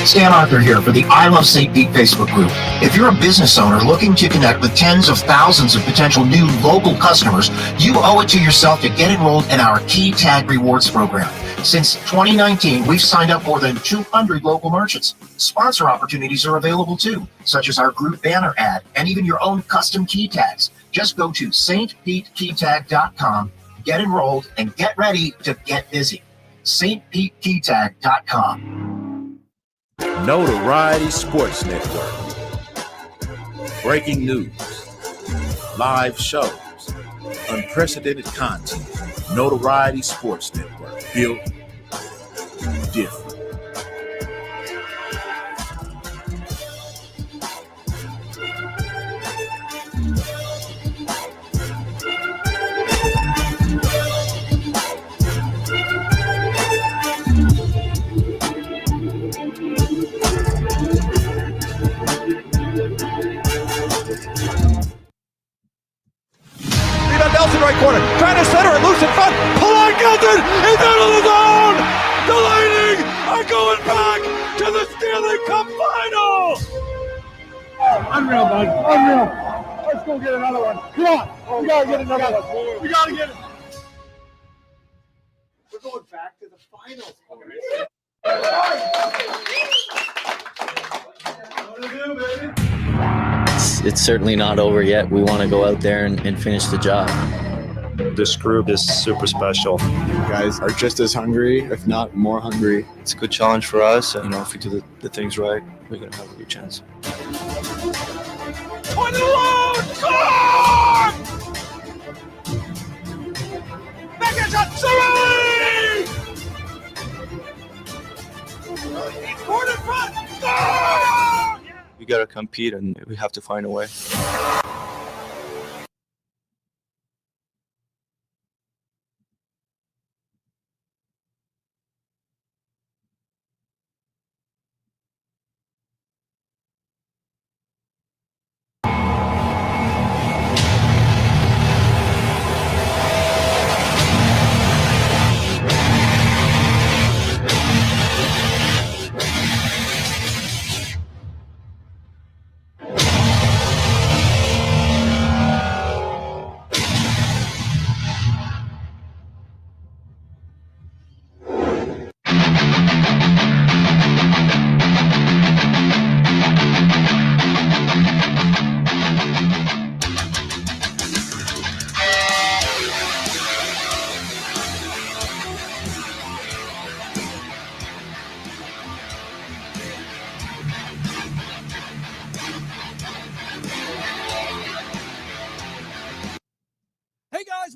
Stan Arthur here for the I Love St. Pete Facebook group. If you're a business owner looking to connect with tens of thousands of potential new local customers, you owe it to yourself to get enrolled in our Key Tag Rewards program. Since 2019, we've signed up more than 200 local merchants. Sponsor opportunities are available too, such as our group banner ad and even your own custom key tags. Just go to stpetekeytag.com, get enrolled, and get ready to get busy. stpetekeytag.com. Notoriety Sports Network. Breaking news, live shows, unprecedented content. Notoriety Sports Network. Built different. Nelson right corner, trying to center it loose in front. Paulin gets it. He's out of the zone. The Lightning are going back to the Stanley Cup Final. Unreal, bud. Unreal. Let's go get another one. Come on. We gotta get another one. We gotta get it. We're going back to the finals. What to do, baby? It's certainly not over yet. We want to go out there and finish the job. This group is super special. You guys are just as hungry, if not more hungry. It's a good challenge for us. And, if we do the things right, we're going to have a good chance. Point alone! Score! Backhand shot! Cirelli! He scored in front! Score! We got to compete, and we have to find a way.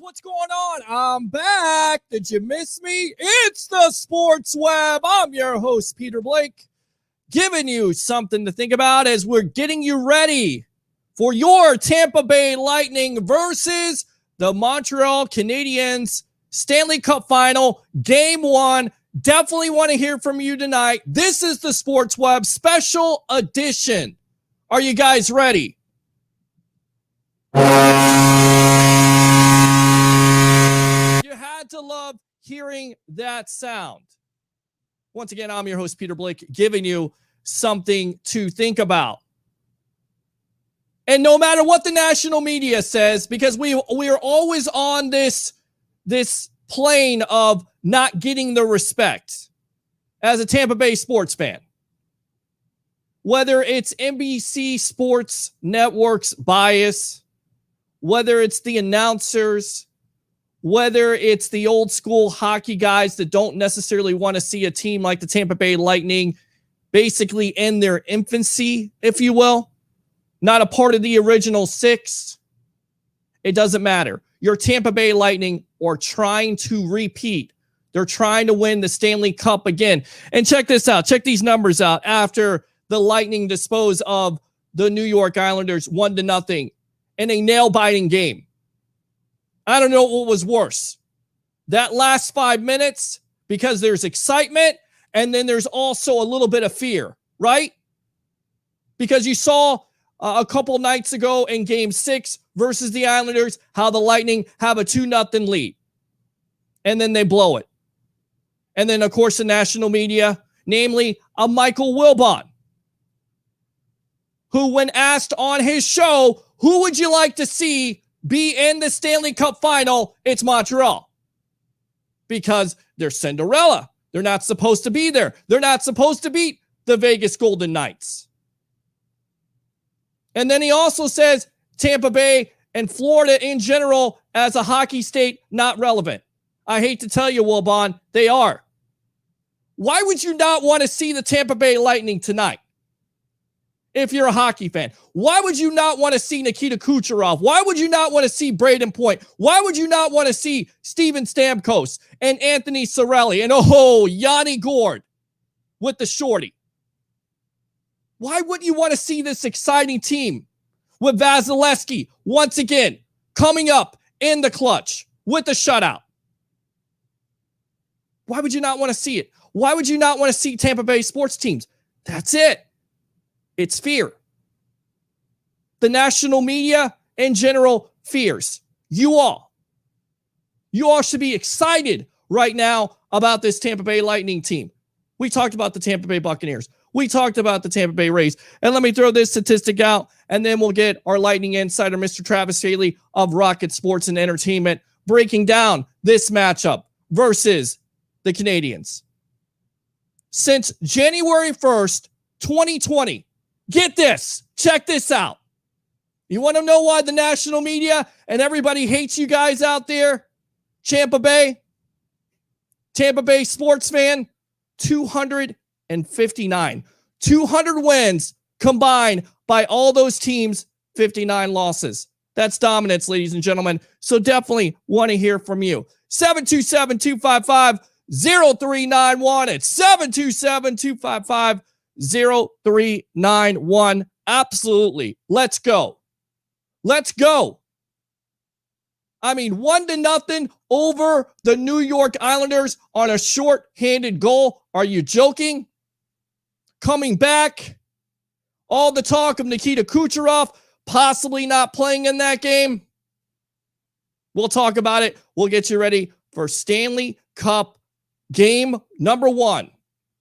What's going on? I'm back. Did you miss me? It's the Sports Web. I'm your host, Peter Blake, giving you something to think about as we're getting you ready for your Tampa Bay Lightning versus the Montreal Canadiens Stanley Cup Final, Game 1. Definitely want to hear from you tonight. This is the Sports Web special edition. Are you guys ready? To love hearing that sound. Once again, I'm your host, Peter Blake, giving you something to think about. And no matter what the national media says, because we are always on this plane of not getting the respect as a Tampa Bay sports fan. Whether it's NBC Sports Network's bias, whether it's the announcers, whether it's the old school hockey guys that don't necessarily want to see a team like the Tampa Bay Lightning basically end their infancy, if you will, not a part of the original six, it doesn't matter. Your Tampa Bay Lightning are trying to repeat. They're trying to win the Stanley Cup again. And check this out. Check these numbers out after the Lightning dispose of the New York Islanders 1-0 in a nail-biting game. I don't know what was worse. That last 5 minutes, because there's excitement, and then there's also a little bit of fear, right? Because you saw a couple nights ago in Game 6 versus the Islanders, how the Lightning have a 2-0 lead. And then they blow it. And then, of course, the national media namely a Michael Wilbon, who, when asked on his show, who would you like to see be in the Stanley Cup final? It's Montreal. Because they're Cinderella. They're not supposed to be there. They're not supposed to beat the Vegas Golden Knights. And then he also says Tampa Bay and Florida in general as a hockey state, not relevant. I hate to tell you, Wilbon, they are. Why would you not want to see the Tampa Bay Lightning tonight? If you're a hockey fan, why would you not want to see Nikita Kucherov? Why would you not want to see Braden Point? Why would you not want to see Steven Stamkos and Anthony Cirelli and Yanni Gourde with the shorty? Why wouldn't you want to see this exciting team with Vasilevsky once again coming up in the clutch with the shutout? Why would you not want to see it? Why would you not want to see Tampa Bay sports teams? That's it. It's fear. The national media in general fears. You all should be excited right now about this Tampa Bay Lightning team. We talked about the Tampa Bay Buccaneers. We talked about the Tampa Bay Rays. And let me throw this statistic out, and then we'll get our Lightning insider, Mr. Travis Haley of Rocket Sports and Entertainment, breaking down this matchup versus the Canadiens. Since January 1st, 2020, get this, check this out. You want to know why the national media and everybody hates you guys out there? Tampa Bay sports fan, 259. 200 wins combined by all those teams, 59 losses. That's dominance, ladies and gentlemen. So definitely want to hear from you. 727-255-0391. It's 727-255-0391. Absolutely. Let's go. Let's go. I mean, 1-0 over the New York Islanders on a short-handed goal. Are you joking? Coming back. All the talk of Nikita Kucherov possibly not playing in that game. We'll talk about it. We'll get you ready for Stanley Cup game number 1.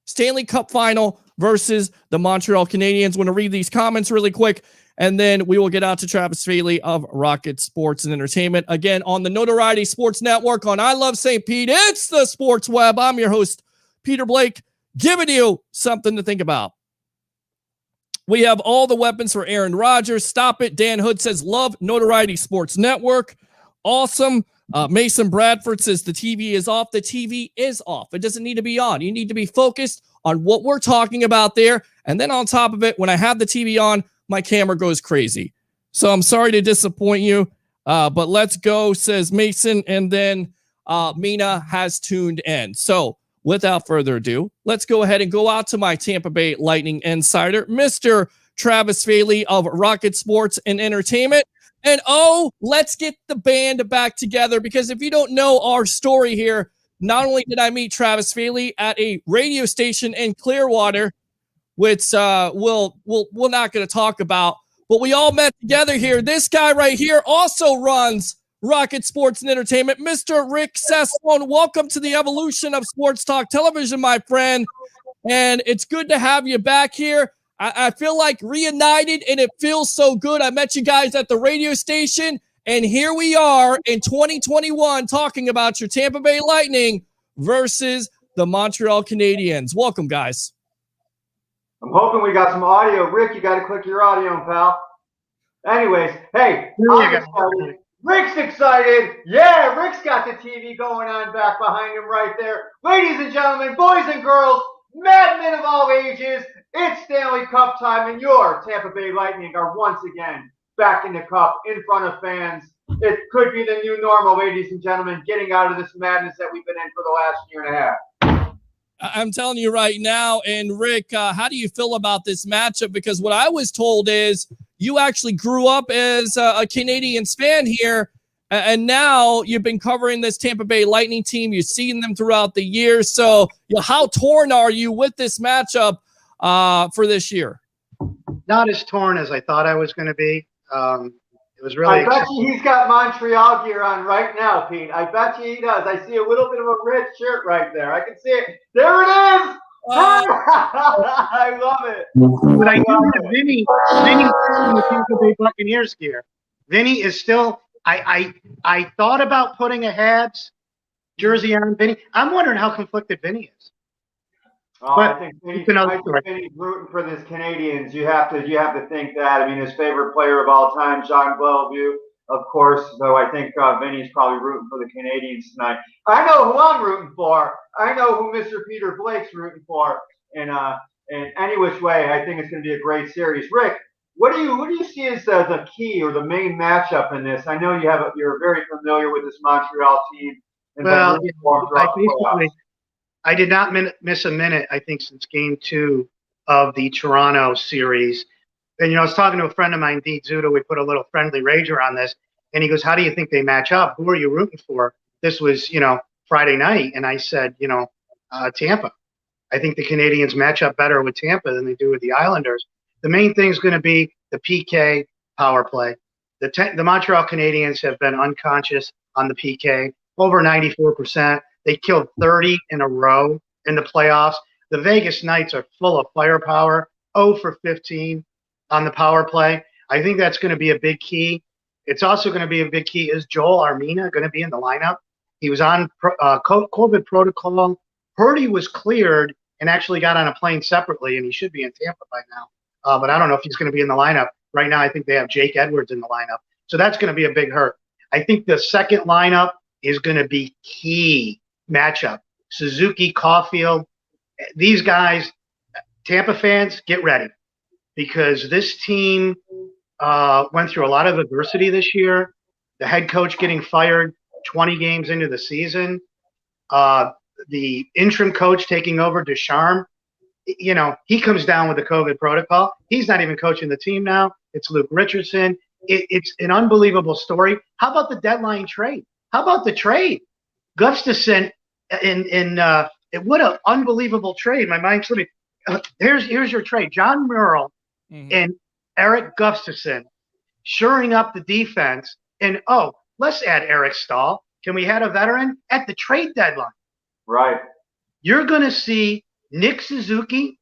Stanley Cup final versus the Montreal Canadiens. Want to read these comments really quick, and then we will get out to Travis Faley of Rocket Sports and Entertainment. Again, on the Notoriety Sports Network on I Love St. Pete. It's the Sports Web. I'm your host, Peter Blake, giving you something to think about. We have all the weapons for Aaron Rodgers. Stop it. Dan Hood says, love Notoriety Sports Network. Awesome. Mason Bradford says the TV is off. The TV is off. It doesn't need to be on. You need to be focused on what we're talking about there. And then on top of it, when I have the TV on, my camera goes crazy. So I'm sorry to disappoint you, but let's go, says Mason. And then Mina has tuned in. So without further ado, let's go ahead and go out to my Tampa Bay Lightning insider, Mr. Travis Faley of Rocket Sports and Entertainment. And let's get the band back together, because if you don't know our story here, not only did I meet Travis Faley at a radio station in Clearwater, which we're not going to talk about, but we all met together here. This guy right here also runs Rocket Sports and Entertainment, Mr. Rick Sesson. Welcome to the evolution of Sports Talk Television, my friend. And it's good to have you back here. I feel like reunited, and it feels so good. I met you guys at the radio station, and here we are in 2021 talking about your Tampa Bay Lightning versus the Montreal Canadiens. Welcome, guys. I'm hoping we got some audio. Rick, you got to click your audio, pal. Anyways, hey, I'm excited. Rick's excited. Yeah, Rick's got the TV going on back behind him right there. Ladies and gentlemen, boys and girls, madmen of all ages, it's Stanley Cup time, and your Tampa Bay Lightning are once again back in the cup in front of fans. It could be the new normal, ladies and gentlemen, getting out of this madness that we've been in for the last year and a half. I'm telling you right now, and Rick, how do you feel about this matchup? Because what I was told is you actually grew up as a Canadiens fan here, and now you've been covering this Tampa Bay Lightning team. You've seen them throughout the years. So how torn are you with this matchup for this year? Not as torn as I thought I was going to be. It was really. I bet you he's got Montreal gear on right now, Pete. I bet you he does. I see a little bit of a red shirt right there. I can see it. There it is. I love it. But I do have Vinny in the Tampa Bay Buccaneers gear. Vinny is still. I thought about putting a Habs jersey on Vinny. I'm wondering how conflicted Vinny is. I think Vinny's rooting for the Canadians. You have to think that. I mean, his favorite player of all time, Jean Bellevue, of course. So I think Vinny's probably rooting for the Canadians tonight. I know who I'm rooting for. I know who Mr. Peter Blake's rooting for. And any which way, I think it's going to be a great series. Rick, what do you see as the key or the main matchup in this? I know you're very familiar with this Montreal team. Well, I did not miss a minute, I think, since game 2 of the Toronto series. And, I was talking to a friend of mine, Dee Zuda. We put a little friendly rager on this. And he goes, how do you think they match up? Who are you rooting for? This was, Friday night. And I said, Tampa. I think the Canadians match up better with Tampa than they do with the Islanders. The main thing is going to be the PK power play. The Montreal Canadiens have been unconscious on the PK, over 94%. They killed 30 in a row in the playoffs. The Vegas Knights are full of firepower, 0 for 15 on the power play. I think that's going to be a big key. It's also going to be a big key. Is Joel Armina going to be in the lineup? He was on COVID protocol. Heard he was cleared and actually got on a plane separately, and he should be in Tampa by now. But I don't know if he's going to be in the lineup. Right now, I think they have Jake Edwards in the lineup. So that's going to be a big hurt. I think the second lineup is going to be key matchup. Suzuki, Caulfield, these guys, Tampa fans, get ready. Because this team went through a lot of adversity this year. The head coach getting fired 20 games into the season. The interim coach taking over, Ducharme, he comes down with the COVID protocol. He's not even coaching the team now. It's Luke Richardson. It's an unbelievable story. How about the deadline trade? How about the trade? Gustafson what an unbelievable trade. My mind's slipping. Here's your trade. John Murrell and Eric Gustafson shoring up the defense. And, let's add Eric Stahl. Can we add a veteran at the trade deadline? Right. You're going to see Nick Suzuki,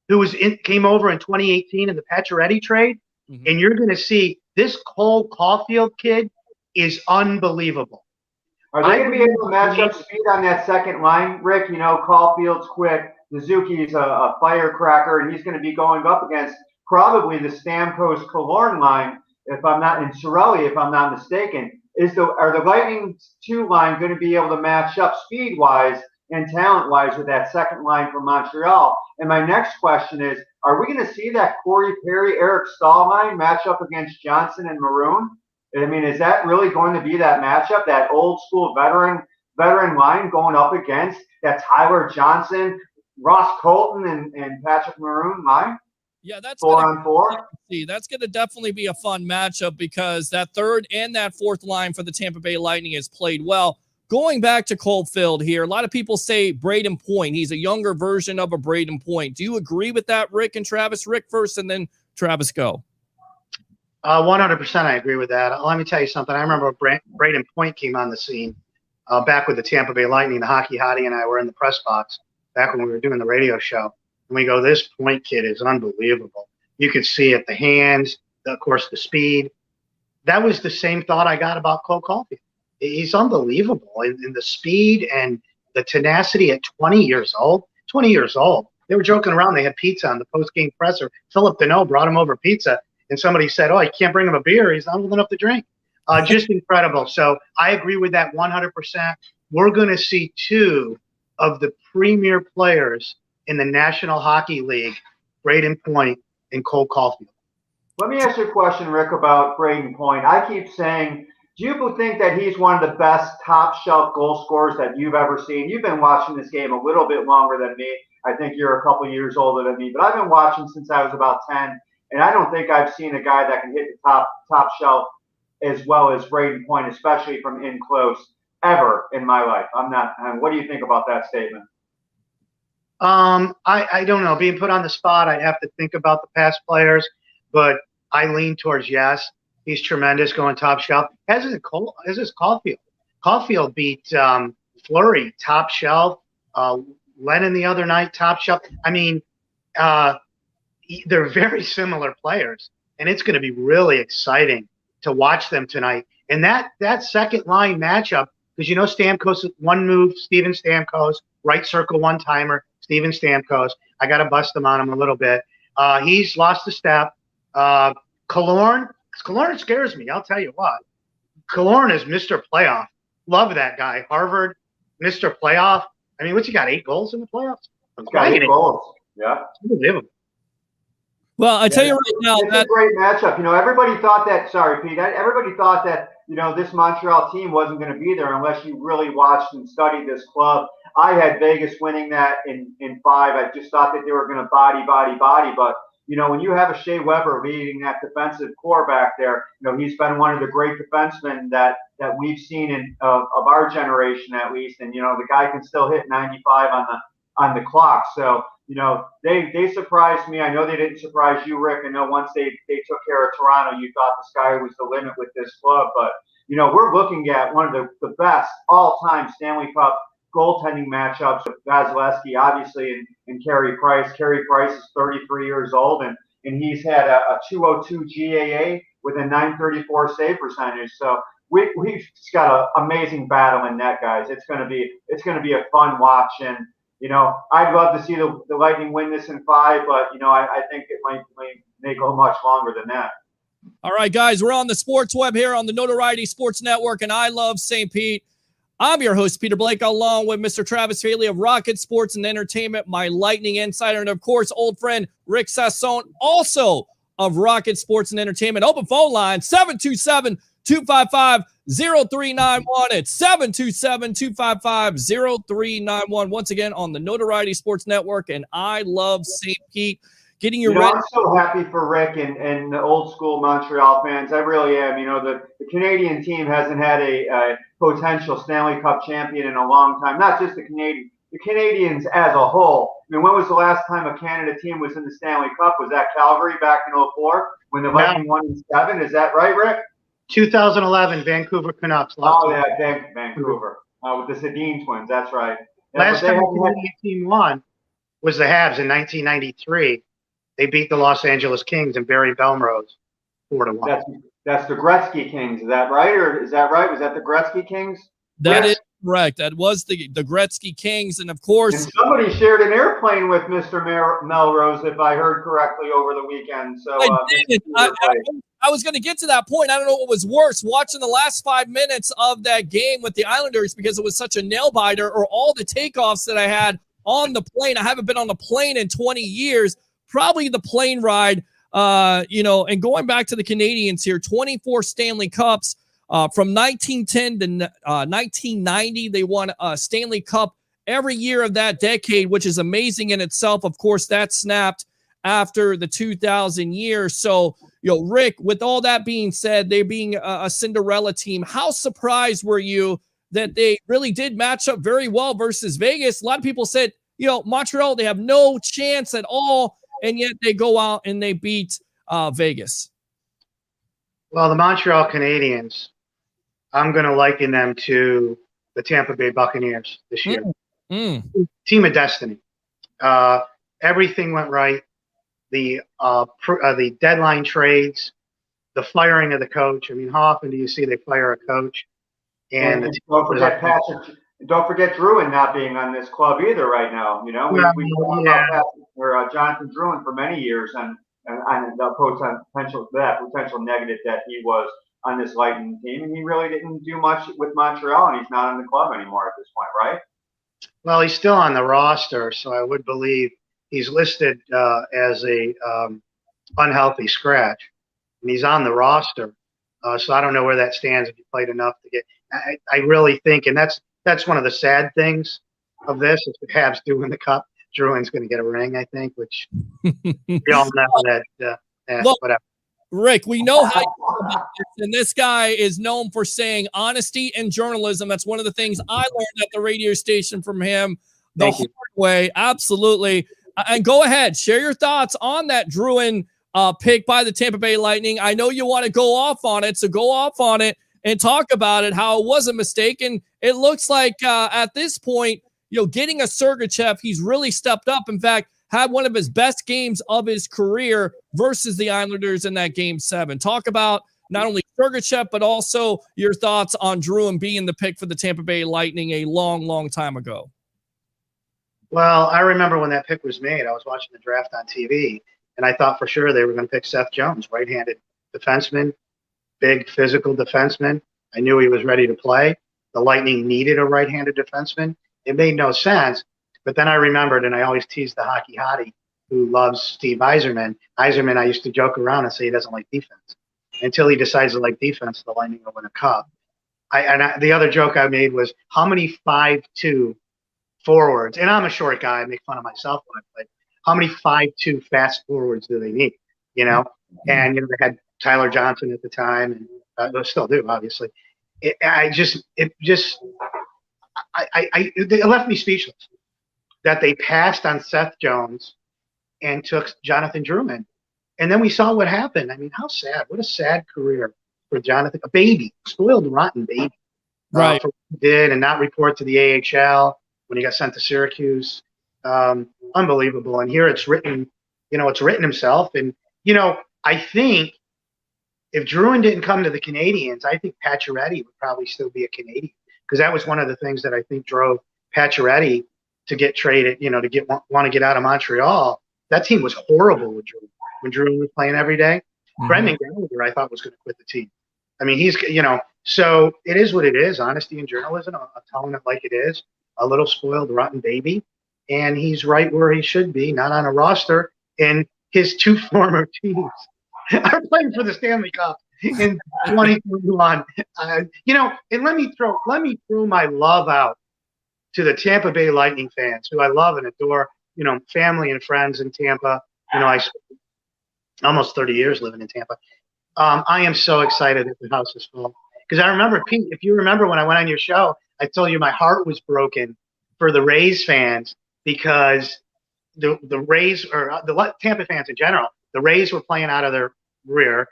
who came over in 2018 in the Pacioretty trade, and you're going to see this Cole Caulfield kid is unbelievable. Are they going to be able to match up speed on that second line, Rick? Caulfield's quick. Suzuki's a firecracker, and he's going to be going up against probably the Stamkos Killorn line, and Cirelli, if I'm not mistaken. Are the Lightning 2 line going to be able to match up speed-wise and talent-wise with that second line from Montreal? And my next question is, are we going to see that Corey Perry, Eric Stahl line match up against Johnson and Maroon? I mean, is that really going to be that matchup, that old-school veteran line going up against that Tyler Johnson, Ross Colton, and Patrick Maroon line? Yeah, that's 4-on-4. That's going to definitely be a fun matchup because that third and that fourth line for the Tampa Bay Lightning has played well. Going back to Caulfield here, a lot of people say Braden Point. He's a younger version of a Braden Point. Do you agree with that, Rick and Travis? Rick first, and then Travis go. 100% I agree with that. Let me tell you something. I remember Braden Point came on the scene back with the Tampa Bay Lightning. The Hockey Hottie and I were in the press box back when we were doing the radio show. And we go, this Point kid is unbelievable. You could see it, the hands, of course, the speed. That was the same thought I got about Cole Caulfield. He's unbelievable in the speed and the tenacity at 20 years old. 20 years old. They were joking around. They had pizza on the post-game presser. Philip Deneau brought him over pizza, and somebody said, you can't bring him a beer. He's not old enough to drink. Just incredible. So I agree with that 100%. We're going to see 2 of the premier players in the National Hockey League, Braden Point and Cole Caulfield. Let me ask you a question, Rick, about Braden Point. I keep saying, do you think that he's one of the best top-shelf goal scorers that you've ever seen? You've been watching this game a little bit longer than me. I think you're a couple years older than me, but I've been watching since I was about 10, and I don't think I've seen a guy that can hit the top shelf as well as Braden Point, especially from in close, ever in my life. What do you think about that statement? I don't know. Being put on the spot, I'd have to think about the past players, but I lean towards yes. He's tremendous going top shelf. As is Caulfield. Caulfield beat Fleury top shelf. Lennon the other night, top shelf. I mean, they're very similar players, and it's going to be really exciting to watch them tonight. And that second line matchup, because Stamkos, one move, Steven Stamkos, right circle one timer, Steven Stamkos. I got to bust him on him a little bit. He's lost a step. Killorn scares me. I'll tell you what. Killorn is Mr. Playoff. Love that guy. Harvard, Mr. Playoff. I mean, what's he got? 8 goals in the playoffs? He's got 8 goals. Yeah. Unbelievable. Well, I tell you right now, it's a great matchup. Everybody thought that. Sorry, Pete. Everybody thought that this Montreal team wasn't going to be there unless you really watched and studied this club. I had Vegas winning that in 5. I just thought that they were going to body. But when you have a Shea Weber leading that defensive core back there, he's been one of the great defensemen that we've seen of our generation at least. And the guy can still hit 95 on the clock. So. They surprised me. I know they didn't surprise you, Rick. I know once they took care of Toronto, you thought the sky was the limit with this club. But, we're looking at one of the best all-time Stanley Cup goaltending matchups with Vasilevsky, obviously, and Carey Price. Carey Price is 33 years old, and he's had a 202 GAA with a 934 save percentage. So we've got an amazing battle in net, guys. It's going to be a fun watch. And I'd love to see the Lightning win this in 5, but I think it may go much longer than that. All right, guys, we're on the Sports Web here on the Notoriety Sports Network, and I love St. Pete. I'm your host, Peter Blake, along with Mr. Travis Haley of Rocket Sports and Entertainment, my Lightning insider, and of course, old friend Rick Sassone, also of Rocket Sports and Entertainment. Open phone line 727-255-0391. It's 727-255-0391. Once again, on the Notoriety Sports Network, and I love St. Pete. Getting you ready. I'm so happy for Rick and the old school Montreal fans. I really am. The Canadian team hasn't had a potential Stanley Cup champion in a long time. Not just the Canadians as a whole. I mean, when was the last time a Canada team was in the Stanley Cup? Was that Calgary back in 2004 when the Lightning won in 7? Is that right, Rick? 2011, Vancouver Canucks. Vancouver. With the Sedin twins. That's right. Yeah, last time the Canadian team won was the Habs in 1993. They beat the Los Angeles Kings and Barry Belrose 4-1. That's the Gretzky Kings. Is that right? Or is that right? Was that the Gretzky Kings? That is correct. That was the Gretzky Kings. And of course, and somebody shared an airplane with Mr. Melrose, if I heard correctly, over the weekend. So I was going to get to that point. I don't know what was worse, watching the last 5 minutes of that game with the Islanders because it was such a nail biter, or all the takeoffs that I had on the plane. I haven't been on the plane in 20 years. Probably the plane ride, and going back to the Canadians here, 24 Stanley Cups from 1910 to 1990. They won a Stanley Cup every year of that decade, which is amazing in itself. Of course, that snapped after the 2000 year. So, Rick, with all that being said, they being a Cinderella team, how surprised were you that they really did match up very well versus Vegas? A lot of people said, Montreal, they have no chance at all. And yet they go out and they beat Vegas. Well, the Montreal Canadiens, I'm going to liken them to the Tampa Bay Buccaneers this year. Team of destiny. Everything went right. The deadline trades, the firing of the coach. I mean, how often do you see they fire a coach? And don't forget Patrick. Don't forget Druin not being on this club either right now. We talked about Jonathan Druin for many years and the potential negative that he was on this Lightning team, and he really didn't do much with Montreal, and he's not on the club anymore at this point, right? Well, he's still on the roster, so I would believe he's listed as a unhealthy scratch, and he's on the roster. So I don't know where that stands if he played enough to get. I really think, and that's one of the sad things of this. If the Habs do win the Cup, Druin's going to get a ring, I think, which we all know that. Whatever. Rick, we know how you feel about this, and this guy is known for saying honesty and journalism. That's one of the things I learned at the radio station from him the hard way. Absolutely. And go ahead, share your thoughts on that Druin pick by the Tampa Bay Lightning. I know you want to go off on it, so go off on it and talk about it, how it was a mistake. And it looks like at this point, getting a Sergachev, he's really stepped up. In fact, had one of his best games of his career versus the Islanders in that Game 7. Talk about not only Sergachev, but also your thoughts on Drouin being the pick for the Tampa Bay Lightning a long, long time ago. Well, I remember when that pick was made, I was watching the draft on TV, and I thought for sure they were going to pick Seth Jones, right-handed defenseman, big physical defenseman. I knew he was ready to play. The Lightning needed a right-handed defenseman. It made no sense. But then I remembered, and I always tease the hockey hottie who loves Steve Yzerman. Yzerman, I used to joke around and say he doesn't like defense. Until he decides to like defense, the Lightning will win a cup. The other joke I made was, how many 5'2" forwards, and I'm a short guy, I make fun of myself when I play, how many 5'2" fast forwards do they need? And they had Tyler Johnson at the time, and they still do, obviously. It left me speechless that they passed on Seth Jones and took Jonathan Drouin. And then we saw what happened. I mean, how sad. What a sad career for Jonathan. A baby, spoiled, rotten baby. Right. For what he did and not report to the AHL when he got sent to Syracuse. Unbelievable. And here it's written, it's written himself. And, I think if Drouin didn't come to the Canadiens, I think Pacioretty would probably still be a Canadian, because that was one of the things that I think drove Pacioretty to get traded, to want to get out of Montreal. That team was horrible with Drouin when Drouin was playing every day. Mm-hmm. Brendan Gallagher, I thought, was going to quit the team. I mean, he's, so it is what it is. Honesty in journalism, I'm telling it like it is. A little spoiled, rotten baby. And he's right where he should be, not on a roster. And his two former teams are playing for the Stanley Cup in 2021. And let me throw my love out to the Tampa Bay Lightning fans, who I love and adore, family and friends in Tampa. I spent almost 30 years living in Tampa. I am so excited that the house is full. Because I remember, Pete, if you remember when I went on your show, I told you my heart was broken for the Rays fans, because the Rays, or the Tampa fans in general, the Rays were playing out of their rear.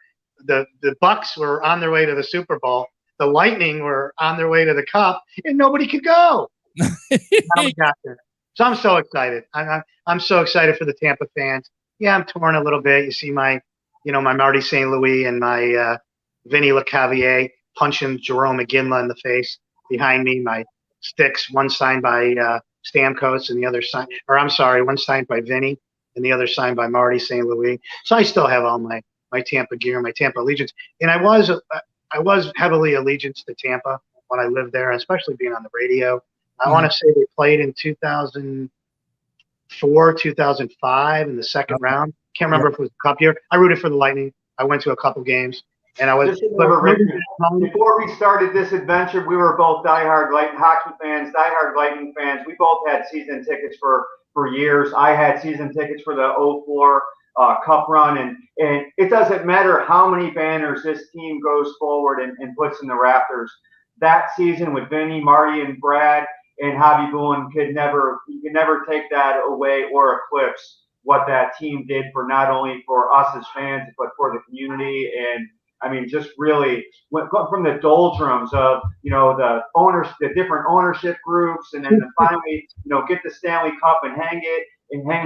The Bucks were on their way to the Super Bowl. The Lightning were on their way to the Cup, and nobody could go. Now we got there. So I'm so excited. I'm so excited for the Tampa fans. Yeah, I'm torn a little bit. You see my Marty St. Louis and my Vinny LeCavier punching Jerome McGinley in the face behind me. My sticks, one signed by Stamkos and the other signed, one signed by Vinny and the other signed by Marty St. Louis. So I still have all my Tampa gear, my Tampa allegiance. And I was heavily allegiance to Tampa when I lived there, especially being on the radio. I want to say they played in 2004, 2005 in the second round. Can't remember if it was a cup year. I rooted for the Lightning. I went to a couple games, and I was. Before we started this adventure, we were both diehard hockey fans, diehard Lightning fans. We both had season tickets for years. I had season tickets for the 04 Cup run, and it doesn't matter how many banners this team goes forward and puts in the rafters. That season with Vinny, Marty, and Brad and Javi Boone you could never take that away or eclipse what that team did for not only for us as fans, but for the community. And I mean, just really went from the doldrums of, the owners, the different ownership groups, and then finally, get the Stanley Cup and hang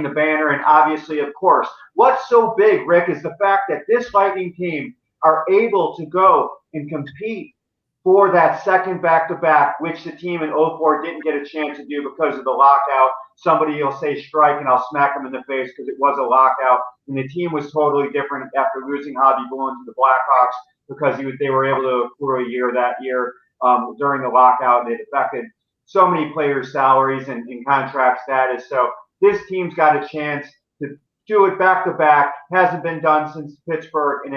the banner. And obviously, of course, what's so big, Rick, is the fact that this Lightning team are able to go and compete for that second back-to-back, which the team in 04 didn't get a chance to do because of the lockout. Somebody will say strike, and I'll smack them in the face because it was a lockout. And the team was totally different after losing Javi Boone to the Blackhawks, because they were able to accrue a year that year during the lockout. It affected so many players' salaries and contract status. So this team's got a chance to do it back-to-back. Hasn't been done since Pittsburgh, and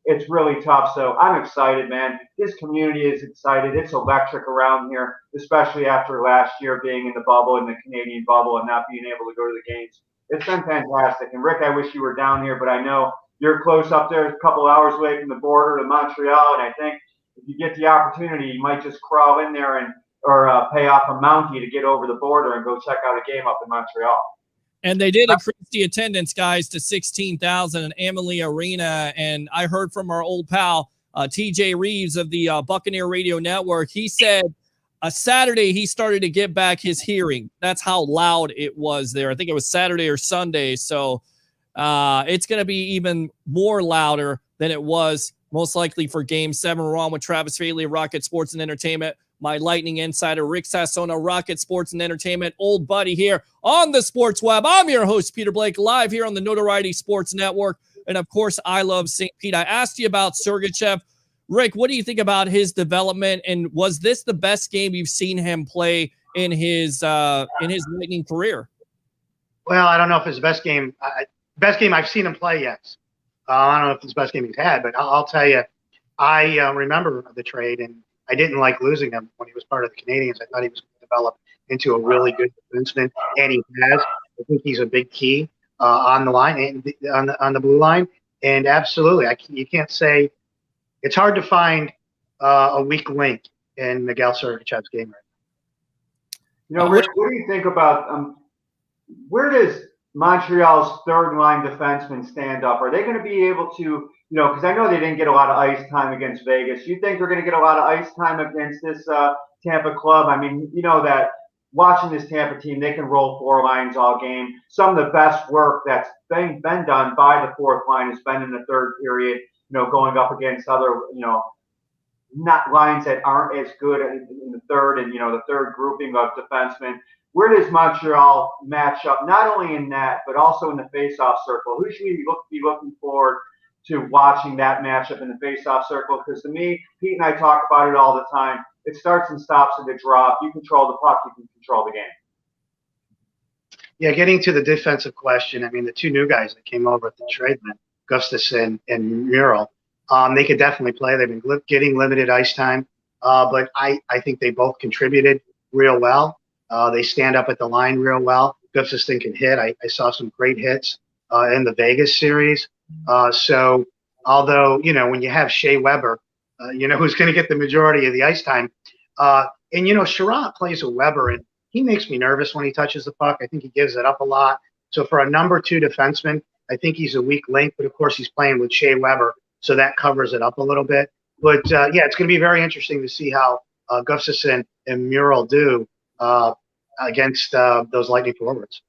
it's really tough. So I'm excited, man. This community is excited. It's electric around here, especially after last year being in the bubble, in the Canadian bubble, and not being able to go to the games. It's been fantastic. And Rick, I wish you were down here, but I know you're close up there, a couple hours away from the border to Montreal. And I think if you get the opportunity, you might just crawl in there or pay off a Mountie to get over the border and go check out a game up in Montreal. And they did increase the attendance, guys, to 16,000 in Amalie Arena. And I heard from our old pal, TJ Reeves of the Buccaneer Radio Network. He said Saturday, he started to get back his hearing. That's how loud it was there. I think it was Saturday or Sunday. So it's going to be even more louder than it was most likely for Game 7. We're on with Travis Faley of Rocket Sports and Entertainment, my Lightning insider, Rick Sassona, Rocket Sports and Entertainment, old buddy here on the Sports Web. I'm your host, Peter Blake, live here on the Notoriety Sports Network. And, of course, I love St. Pete. I asked you about Sergachev. Rick, what do you think about his development, and was this the best game you've seen him play in his Lightning career? Well, I don't know if it's the best game. Best game I've seen him play, yes. I don't know if it's the best game he's had, but I'll tell you, I remember the trade, and I didn't like losing him when he was part of the Canadiens. I thought he was going to develop into a really good defenseman, and he has. I think he's a big key on the line, and on the blue line, and absolutely, you can't say. It's hard to find a weak link in Miguel Sergachev's game right now. Rich, what do you think about where does Montreal's third line defensemen stand up? Are they going to be able to, because I know they didn't get a lot of ice time against Vegas. You think they're going to get a lot of ice time against this Tampa club? I mean, that watching this Tampa team, they can roll four lines all game. Some of the best work that's been done by the fourth line has been in the third period. Going up against other, not lines that aren't as good in the third and, the third grouping of defensemen. Where does Montreal match up, not only in that, but also in the face-off circle? Who should we be looking forward to watching that matchup in the face-off circle? Because to me, Pete and I talk about it all the time. It starts and stops at the draw. If you control the puck, you can control the game. Yeah, getting to the defensive question, I mean, the two new guys that came over at the trade, Gustafsson and Mural, they could definitely play. They've been getting limited ice time, but I think they both contributed real well. They stand up at the line real well. Gustafsson can hit. I saw some great hits in the Vegas series. So although, when you have Shea Weber, who's going to get the majority of the ice time. And, Sherratt plays with Weber, and he makes me nervous when he touches the puck. I think he gives it up a lot. So for a number two defenseman, I think he's a weak link, but of course he's playing with Shea Weber, so that covers it up a little bit. But yeah, it's going to be very interesting to see how Gustafsson and Mural do against those Lightning forwards.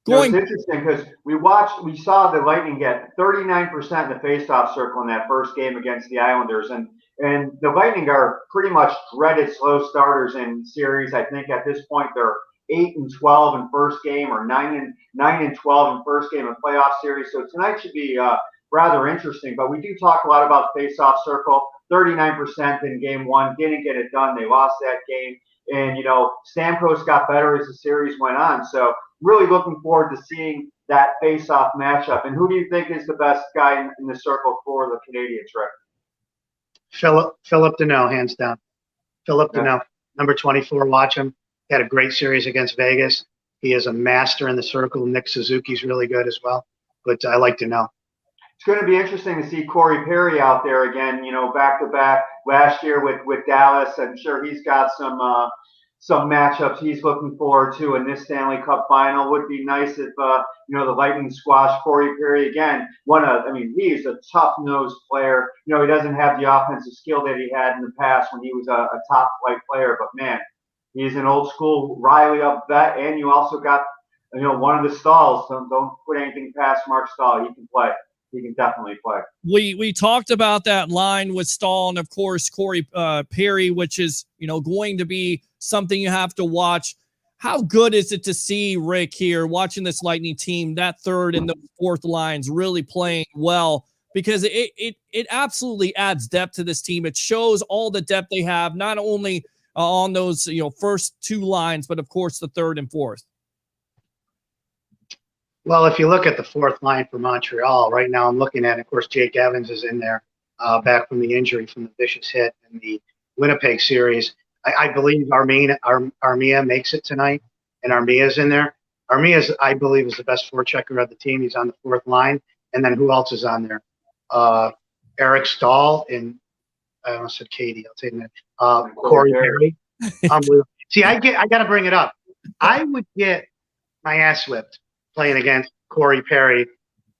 It's interesting because we saw the Lightning get 39% in the faceoff circle in that first game against the Islanders, and the Lightning are pretty much dreaded slow starters in series. I think at this point they're 8-12 in first game, or 9-12 in first game of playoff series. So tonight should be rather interesting. But we do talk a lot about face-off circle. 39% in game one, didn't get it done. They lost that game, and Stamkos got better as the series went on. So really looking forward to seeing that face-off matchup. And who do you think is the best guy in the circle for the Canadiens, Rick? Philip Deneau, hands down. Philip Deneau, number 24. Watch him. He had a great series against Vegas. He is a master in the circle. Nick Suzuki's really good as well. But I like Deneau. It's going to be interesting to see Corey Perry out there again, back-to-back last year with Dallas. I'm sure he's got some matchups he's looking forward to in this Stanley Cup final. Would be nice if, the Lightning squash Corey Perry again. He's a tough-nosed player. He doesn't have the offensive skill that he had in the past when he was a top-flight player. But, man, he's an old-school Riley-up vet, and you also got, one of the Stalls. So don't put anything past Mark Stahl. He can play. He can definitely play. We talked about that line with Stahl and, of course, Corey Perry, which is, going to be something you have to watch. How good is it to see, Rick, here, watching this Lightning team, that third and the fourth lines really playing well? Because it absolutely adds depth to this team. It shows all the depth they have, not only on those, first two lines, but, of course, the third and fourth. Well, if you look at the fourth line for Montreal right now, I'm looking at, of course, Jake Evans is in there back from the injury from the vicious hit in the Winnipeg series. I believe Armia makes it tonight, and Armia's in there. Armia, I believe, is the best forechecker of the team. He's on the fourth line. And then who else is on there? Eric Stahl and I almost said Katie. I'll take that. Corey Perry. See, I got to bring it up. I would get my ass whipped playing against Corey Perry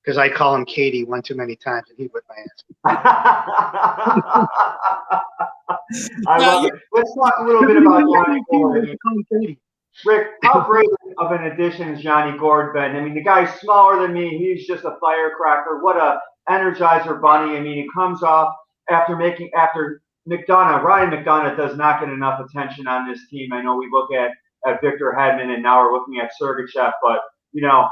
because I call him Katie one too many times, and he whipped my ass. I love it. Let's talk a little bit about Yanni Gord. Rick, how great of an addition has Yanni Gord been? I mean, the guy's smaller than me. He's just a firecracker. What a energizer bunny. I mean, he comes off after McDonough. Ryan McDonough does not get enough attention on this team. I know we look at Victor Hedman, and now we're looking at Sergachev, but, you know,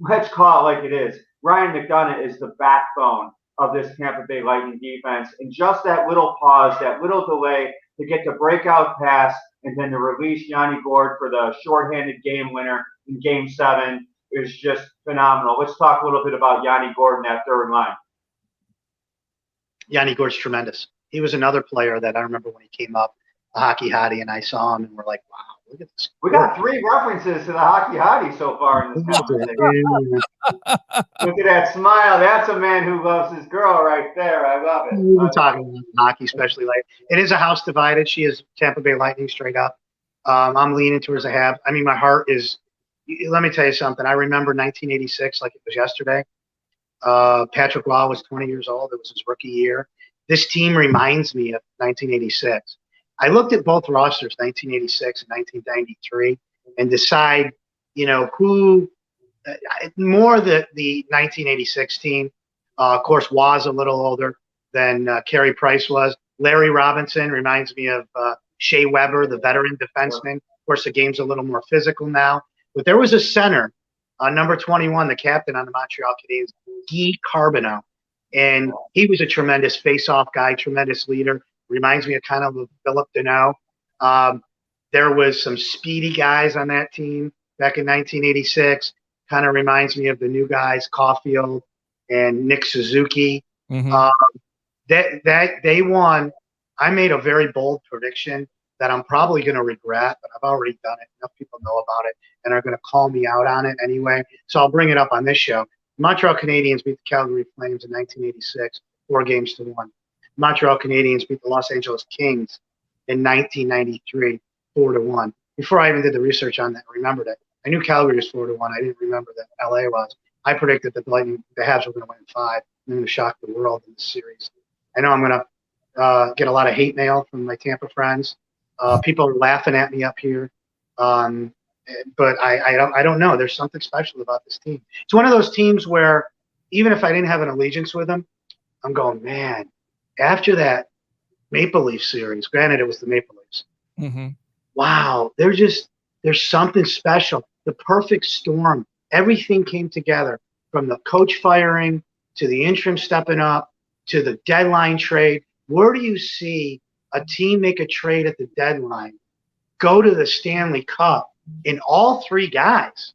let's call it like it is. Ryan McDonough is the backbone of this Tampa Bay Lightning defense. And just that little pause, that little delay to get the breakout pass and then to release Yanni Gord for the shorthanded game winner in Game 7 is just phenomenal. Let's talk a little bit about Yanni Gord in that third line. Yanni Gord's tremendous. He was another player that I remember when he came up, the Hockey Hottie, and I saw him and we're like, wow, look at this. We got 3 references to the Hockey Hottie so far in this conversation. Look at that smile. That's a man who loves his girl right there. I love it. We're talking about hockey, especially like it is a house divided. She is Tampa Bay Lightning straight up. I'm leaning towards the Habs. I mean, my heart is. Let me tell you something. I remember 1986 like it was yesterday. Patrick Roy was 20 years old. It was his rookie year. This team reminds me of 1986. I looked at both rosters, 1986 and 1993, and decide, you know, who. More the 1986 team. Of course, was a little older than Carey Price was. Larry Robinson reminds me of Shea Weber, the veteran defenseman. Of course, the game's a little more physical now. But there was a center, number 21, the captain on the Montreal Canadiens, Guy Carbonneau. And he was a tremendous face-off guy, tremendous leader. Reminds me of kind of Philip Deneau. There was some speedy guys on that team back in 1986. Kind of reminds me of the new guys, Caulfield and Nick Suzuki. Mm-hmm. That they won. I made a very bold prediction that I'm probably going to regret, but I've already done it. Enough people know about it and are going to call me out on it anyway. So I'll bring it up on this show. Montreal Canadiens beat the Calgary Flames in 1986, 4-1. Montreal Canadiens beat the Los Angeles Kings in 1993, 4-1. Before I even did the research on that, I remembered it. I knew Calgary was 4-1. I didn't remember that LA was. I predicted that the Habs were going to win 5. I'm going to shock the world in this series. I know I'm going to get a lot of hate mail from my Tampa friends. People are laughing at me up here, but I don't know. There's something special about this team. It's one of those teams where even if I didn't have an allegiance with them, I'm going, man. After that Maple Leaf series, granted it was the Maple Leafs. Mm-hmm. Wow, there's something special. The perfect storm. Everything came together from the coach firing to the interim stepping up to the deadline trade. Where do you see a team make a trade at the deadline, go to the Stanley Cup, and all three guys,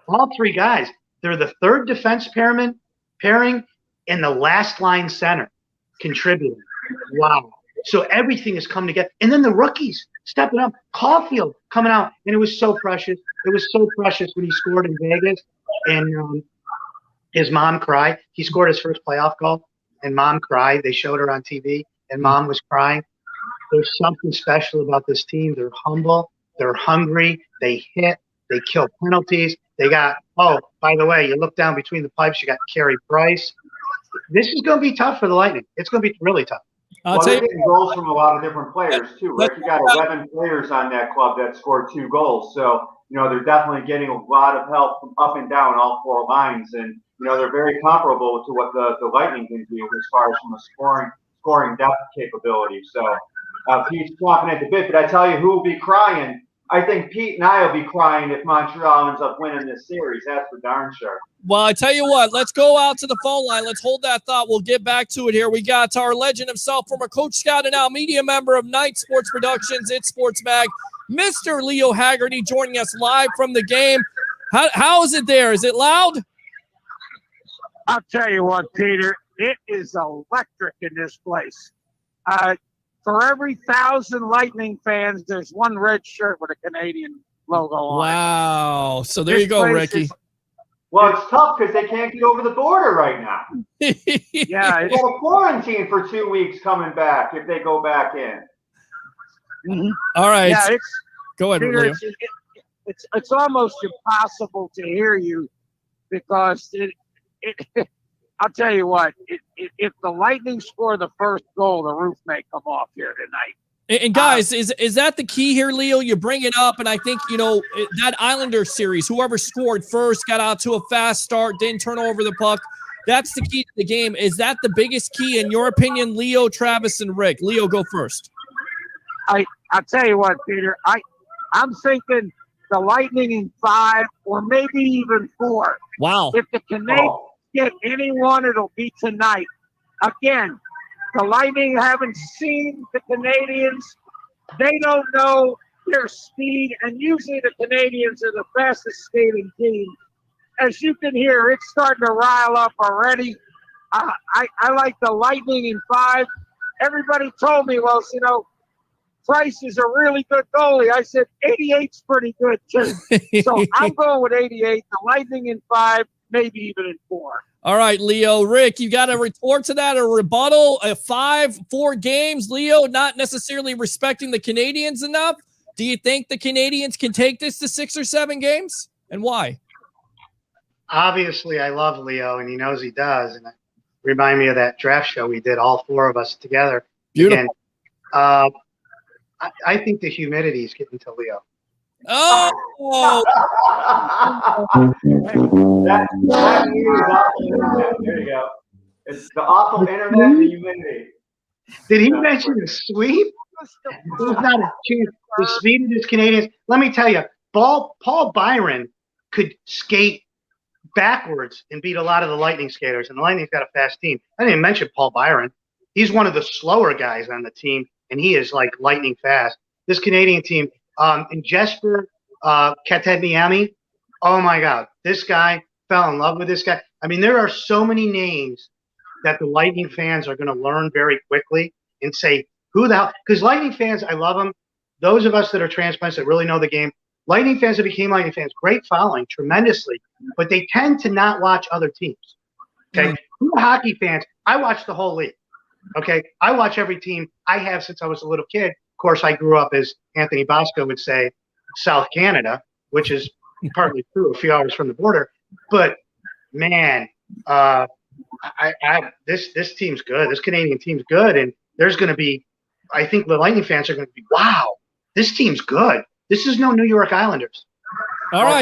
they're the third defense pairing and the last line center contributing. Wow. So everything has come together. And then the rookies stepping up. Caulfield coming out. And it was so precious. It was so precious when he scored in Vegas. And his mom cried. He scored his first playoff goal. And mom cried. They showed her on TV. And mom was crying. There's something special about this team. They're humble. They're hungry. They hit. They kill penalties. They got, oh, by the way, you look down between the pipes, you got Carey Price. This is going to be tough for the Lightning. It's going to be really tough. Well, they're getting goals from a lot of different players, too, right? You got 11 players on that club that scored 2 goals. So, you know, they're definitely getting a lot of help from up and down all 4 lines. And, you know, they're very comparable to what the Lightning can do as far as from a scoring depth capability. So, Pete's chomping at the bit. But I tell you who will be crying. I think Pete and I will be crying if Montreal ends up winning this series. That's for darn sure. Well, I tell you what, let's go out to the phone line. Let's hold that thought. We'll get back to it here. We got our legend himself, former Coach Scout and now media member of Night Sports Productions, It's Sports Mag, Mr. Leo Haggerty, joining us live from the game. How is it there? Is it loud? I'll tell you what, Peter, it is electric in this place. For every 1,000 Lightning fans, there's one red shirt with a Canadian logo on it. Wow. So there you go, Ricky. Well, it's tough because they can't get over the border right now. Yeah. They got a quarantine for 2 weeks coming back if they go back in. Mm-hmm. All right. Yeah, go ahead, Peter, it's almost impossible to hear you because I'll tell you what, if the Lightning score the first goal, the roof may come off here tonight. And guys, is that the key here, Leo? You bring it up, and I think, that Islander series, whoever scored first got out to a fast start, didn't turn over the puck. That's the key to the game. Is that the biggest key, in your opinion, Leo, Travis, and Rick? Leo, go first. I'll tell you what, Peter, I'm thinking the Lightning in 5 or maybe even 4. Wow. If the Canadians get anyone, it'll be tonight. Again, the Lightning haven't seen the Canadians. They don't know their speed, and usually the Canadians are the fastest skating team. As you can hear, it's starting to rile up already. I like the Lightning in 5. Everybody told me, well, Price is a really good goalie. I said 88's pretty good too. So I'm going with 88. The Lightning in 5, maybe even in 4. All right, Leo. Rick, you got a retort to that, a rebuttal? 4 games, Leo, not necessarily respecting the Canadians enough. Do you think the Canadians can take this to 6 or 7 games? And why? Obviously, I love Leo, and he knows he does. And it remind me of that draft show we did, all 4 of us together. Beautiful. And, I think the humidity is getting to Leo. Oh! that news awful internet. There you go. It's the awful internet and the humidity. Did he mention the sweep? It was not a chance. The speed of this Canadians. Let me tell you, Paul Byron could skate backwards and beat a lot of the Lightning skaters, and the Lightning's got a fast team. I didn't mention Paul Byron. He's one of the slower guys on the team, and he is like lightning fast. This Canadian team, and Jesper Kotkaniemi, oh my God, this guy fell in love with this guy. I mean, there are so many names that the Lightning fans are going to learn very quickly and say, who the hell? Because Lightning fans, I love them. Those of us that are transplants that really know the game, Lightning fans that became Lightning fans, great following, tremendously, but they tend to not watch other teams. Okay, hockey fans, I watch the whole league. Okay, I watch every team. I have since I was a little kid. Of course, I grew up, as Anthony Bosco would say, South Canada, which is partly true, a few hours from the border. But man, this team's good. This Canadian team's good, and there's going to be, I think the Lightning fans are going to be, wow, this team's good. This is no New York Islanders. All right.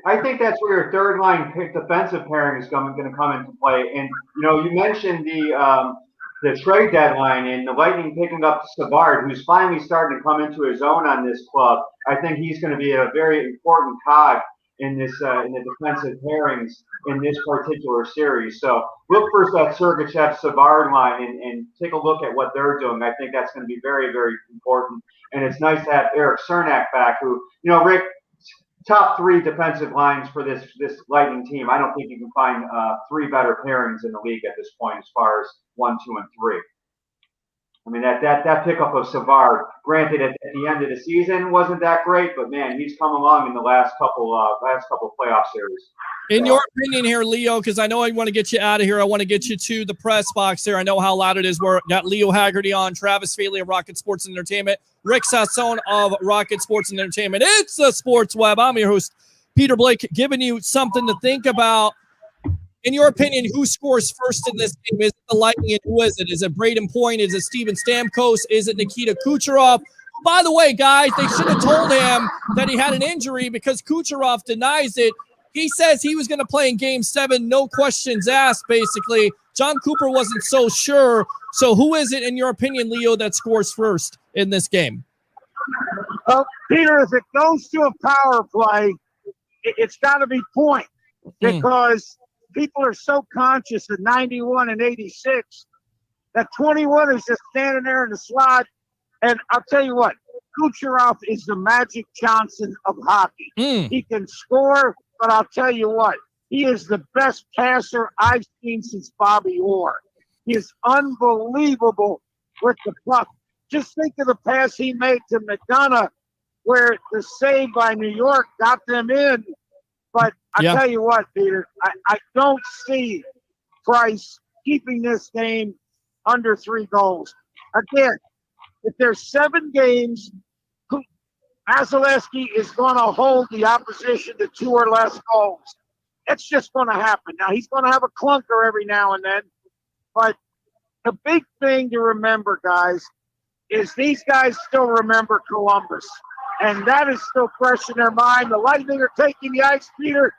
I think that's where your third line defensive pairing is going to come into play. And you mentioned the trade deadline and the Lightning picking up Savard, who's finally starting to come into his own on this club. I think he's going to be a very important cog in this in the defensive pairings in this particular series. So look for that Sergachev-Savard line and take a look at what they're doing. I think that's going to be very, very important. And it's nice to have Eric Cernak back, who, Rick, top 3 defensive lines for this Lightning team. I don't think you can find 3 better pairings in the league at this point as far as 1, 2, and 3. I mean, that pickup of Savard, granted at the end of the season wasn't that great, but man, he's come along in the last couple playoff series. In your opinion here, Leo, because I know I want to get you out of here. I want to get you to the press box here. I know how loud it is. We're got Leo Haggerty on, Travis Faley of Rocket Sports and Entertainment, Rick Sassone of Rocket Sports and Entertainment. It's the Sports Web. I'm your host, Peter Blake, giving you something to think about. In your opinion, who scores first in this game? Is it the Lightning, and who is it? Is it Braden Point? Is it Steven Stamkos? Is it Nikita Kucherov? By the way, guys, they should have told him that he had an injury because Kucherov denies it. He says he was going to play in Game 7, no questions asked, basically. John Cooper wasn't so sure. So who is it, in your opinion, Leo, that scores first in this game? Well, Peter, if it goes to a power play, it's got to be Point because people are so conscious of 91 and 86 that 21 is just standing there in the slot. And I'll tell you what, Kucherov is the Magic Johnson of hockey. He can score, but I'll tell you what, he is the best passer I've seen since Bobby Orr. He is unbelievable with the puck. Just think of the pass he made to McDonough where the save by New York got them in. But I tell you what, Peter, I don't see Price keeping this game under 3 goals. Again, if there's 7 games, Vasilevsky is going to hold the opposition to 2 or less goals. It's just going to happen. Now, he's going to have a clunker every now and then, but the big thing to remember, guys, is these guys still remember Columbus, and that is still fresh in their mind. The Lightning are taking the ice, Peter.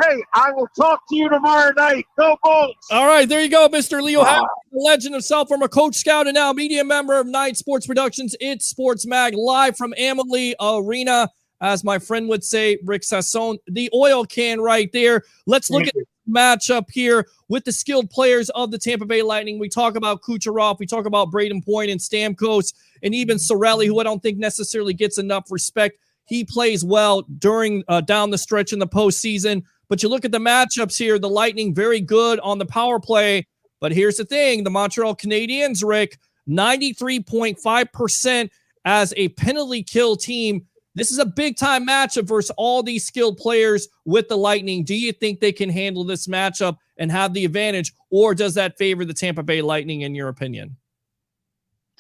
Hey, I will talk to you tomorrow night. Go Bolts! All right, there you go, Mr. Leo Hack, the legend himself, former coach, scout, and now media member of Nine Sports Productions. It's Sports Mag, live from Amalie Arena. As my friend would say, Rick Sasson, the oil can right there. Let's look at the matchup here with the skilled players of the Tampa Bay Lightning. We talk about Kucherov, we talk about Braden Point and Stamkos, and even Cirelli, who I don't think necessarily gets enough respect. He plays well during down the stretch in the postseason. But you look at the matchups here, the Lightning very good on the power play. But here's the thing, the Montreal Canadiens, Rick, 93.5% as a penalty kill team. This is a big-time matchup versus all these skilled players with the Lightning. Do you think they can handle this matchup and have the advantage, or does that favor the Tampa Bay Lightning, in your opinion?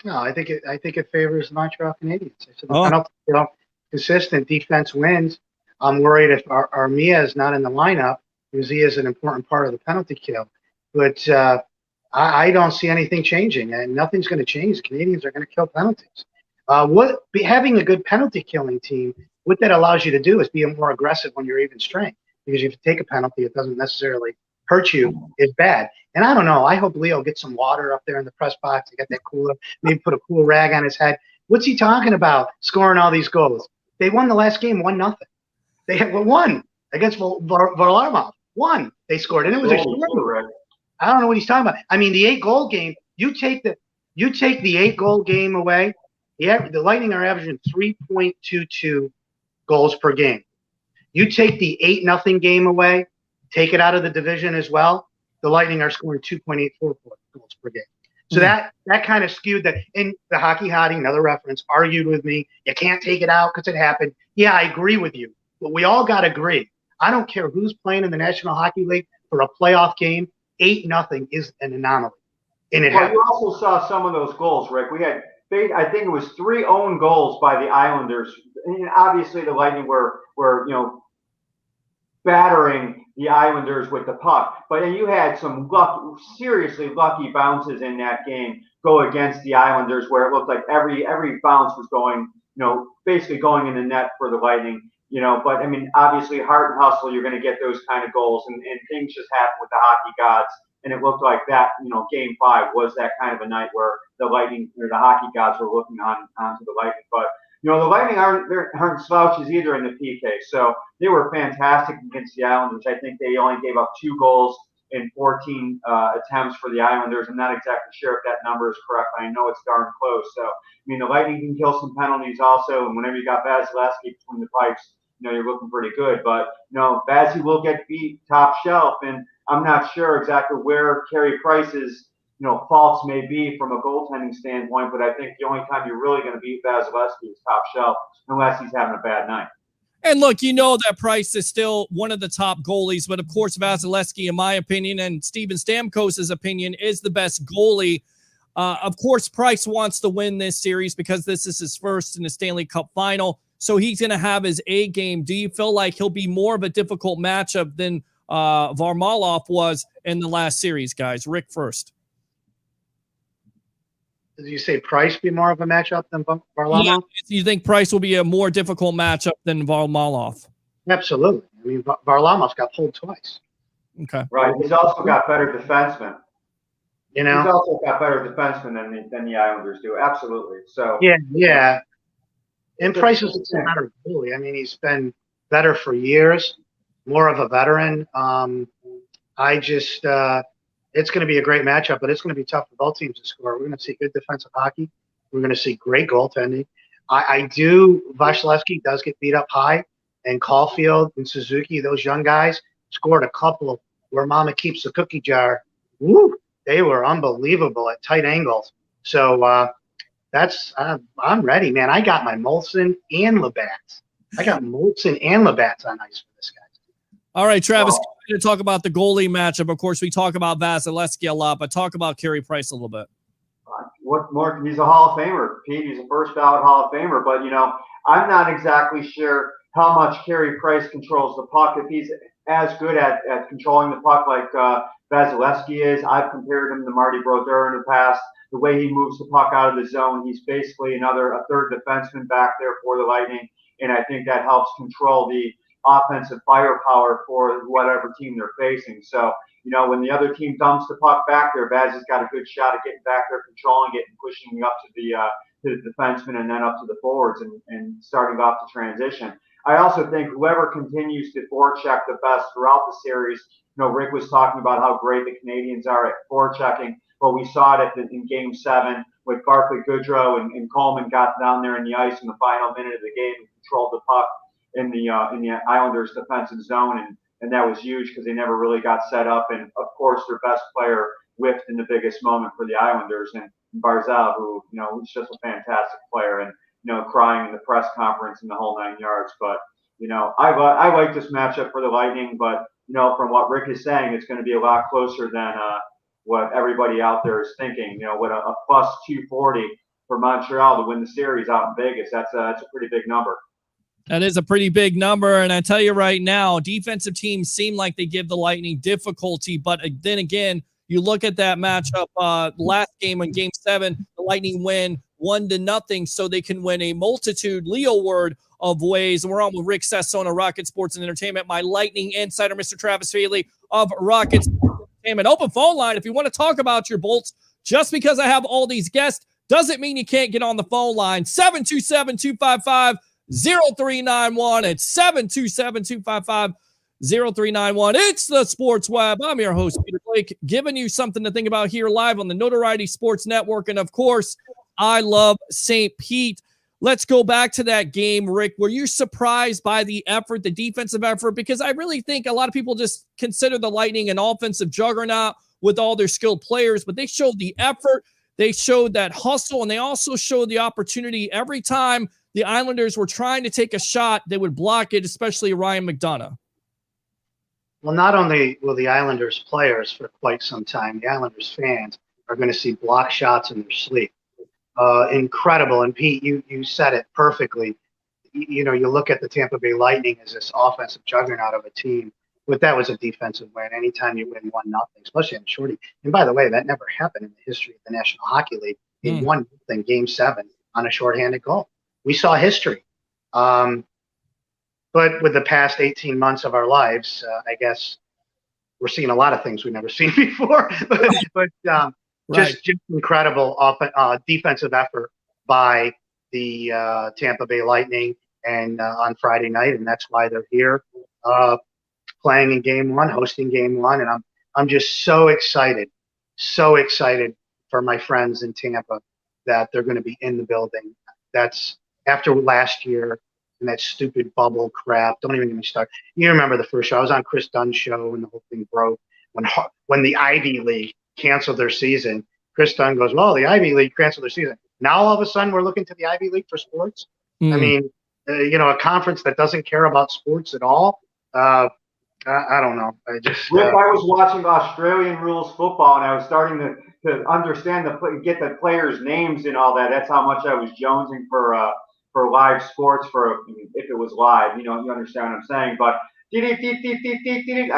No, I think it favors the Montreal Canadiens. So consistent defense wins. I'm worried if Armia is not in the lineup because he is an important part of the penalty kill. But I don't see anything changing, and nothing's going to change. The Canadiens are going to kill penalties. Having a good penalty killing team, what that allows you to do is be more aggressive when you're even strength, because if you take a penalty, it doesn't necessarily hurt you. It's bad. And I don't know. I hope Leo gets some water up there in the press box. He got that cooler. Maybe put a cool rag on his head. What's he talking about? Scoring all these goals. They won the last game 1-0. They had won against Varlamov. Won. They scored, and it was extraordinary. I don't know what he's talking about. I mean, the 8-goal game. You take the 8-goal game away. The Lightning are averaging 3.22 goals per game. You take the 8-0 game away, take it out of the division as well, the Lightning are scoring 2.84 goals per game. So that kind of skewed that. And the Hockey Hottie, another reference, argued with me. You can't take it out because it happened. Yeah, I agree with you. But we all got to agree. I don't care who's playing in the National Hockey League for a playoff game. 8-0 is an anomaly. And you also saw some of those goals, Rick. We had, I think it was 3 own goals by the Islanders. And obviously, the Lightning were battering the Islanders with the puck. But then you had some seriously lucky bounces in that game go against the Islanders, where it looked like every bounce was going, basically going in the net for the Lightning. But I mean, obviously, heart and hustle, you're going to get those kind of goals, and things just happen with the hockey gods. And it looked like that, Game 5 was that kind of a night where the Lightning or the hockey gods were looking onto the Lightning. But the Lightning aren't slouches either in the PK. So they were fantastic against the Islanders. I think they only gave up 2 goals in 14 attempts for the Islanders. I'm not exactly sure if that number is correct, but I know it's darn close. So I mean, the Lightning can kill some penalties also, and whenever you got Vasilevsky between the pipes, you're looking pretty good. But Vazzy will get beat top shelf, and I'm not sure exactly where Carey Price's faults may be from a goaltending standpoint, but I think the only time you're really going to beat Vasilevsky is top shelf, unless he's having a bad night. And look, that Price is still one of the top goalies, but of course Vasilevsky, in my opinion, and Steven Stamkos' opinion, is the best goalie. Of course, Price wants to win this series because this is his first in the Stanley Cup final, so he's going to have his A game. Do you feel like he'll be more of a difficult matchup than Varlamov was in the last series, guys? Rick first. Did you say Price be more of a matchup than Varlamov? Yeah, you think Price will be a more difficult matchup than Varlamov? Absolutely. I mean, Varlamov's got pulled twice. Okay. Right. He's also got better defensemen. He's also got better defensemen than the Islanders do. Absolutely. So. Yeah. And Price is a better goalie. I mean, he's been better for years, more of a veteran. It's going to be a great matchup, but it's going to be tough for both teams to score. We're going to see good defensive hockey. We're going to see great goaltending. Vasilevsky does get beat up high, and Caulfield and Suzuki, those young guys, scored a couple where Mama keeps the cookie jar. Woo! They were unbelievable at tight angles. So I'm ready, man. I got my Molson and Labatt's. I got Molson and Labatt's on ice for this guy. All right, Travis, to talk about the goalie matchup. Of course, we talk about Vasilevsky a lot, but talk about Carey Price a little bit. What more? He's a Hall of Famer, Pete. He's a first ballot Hall of Famer. But I'm not exactly sure how much Carey Price controls the puck. If he's as good at controlling the puck like Vasilevsky is. I've compared him to Marty Brodeur in the past. The way he moves the puck out of the zone, he's basically a third defenseman back there for the Lightning, and I think that helps control the offensive firepower for whatever team they're facing. So, when the other team dumps the puck back there, Vaz has got a good shot at getting back there, controlling it, and pushing up to the defenseman and then up to the forwards and starting off the transition. I also think whoever continues to forecheck the best throughout the series, Rick was talking about how great the Canadians are at forechecking. Well, we saw it in Game 7 with Barclay Goodrow and Coleman got down there in the ice in the final minute of the game and controlled the puck in the Islanders' defensive zone, and that was huge because they never really got set up. And of course, their best player whiffed in the biggest moment for the Islanders, and Barzal, who was just a fantastic player, and crying in the press conference and the whole 9 yards. But I like this matchup for the Lightning, but from what Rick is saying, it's going to be a lot closer than what everybody out there is thinking. With a plus 240 for Montreal to win the series out in Vegas, that's a pretty big number. That is a pretty big number, and I tell you right now, defensive teams seem like they give the Lightning difficulty, but then again, you look at that matchup last game in Game 7, the Lightning win 1-0, so they can win a multitude, Leo word, of ways. And we're on with Rick Sassone, Rocket Sports and Entertainment, my Lightning insider, Mr. Travis Feely of Rocket Sports and Entertainment. Open phone line if you want to talk about your Bolts. Just because I have all these guests doesn't mean you can't get on the phone line. 727-255-0391. It's 727-255-0391. It's the Sports Web. I'm your host, Peter Blake, giving you something to think about here live on the Notoriety Sports Network. And of course, I love St. Pete. Let's go back to that game, Rick. Were you surprised by the effort, the defensive effort? Because I really think a lot of people just consider the Lightning an offensive juggernaut with all their skilled players, but they showed the effort, they showed that hustle, and they also showed the opportunity. Every time the Islanders were trying to take a shot, they would block it, especially Ryan McDonagh. Well, not only will the Islanders players for quite some time, the Islanders fans are going to see block shots in their sleep. Incredible. And Pete, you said it perfectly. You look at the Tampa Bay Lightning as this offensive juggernaut of a team, but that was a defensive win. Anytime you win 1-0, especially in shorty. And by the way, that never happened in the history of the National Hockey League. In 1-0 Game 7 on a shorthanded goal. We saw history. But with the past 18 months of our lives, I guess we're seeing a lot of things we've never seen before. but Just incredible defensive effort by the Tampa Bay Lightning and on Friday night, and that's why they're here playing in Game 1, hosting Game 1, and I'm just so excited for my friends in Tampa that they're going to be in the building. That's after last year and that stupid bubble crap. Don't even get me started. You remember the first show? I was on Chris Dunn's show and the whole thing broke when the Ivy League canceled their season. Chris Dunn goes, well, the Ivy League canceled their season. Now all of a sudden we're looking to the Ivy League for sports. I mean, a conference that doesn't care about sports at all. I don't know. I was watching Australian rules football, and I was starting to understand get the players' names and all that. That's how much I was jonesing for live sports if it was live. You understand what I'm saying, but. I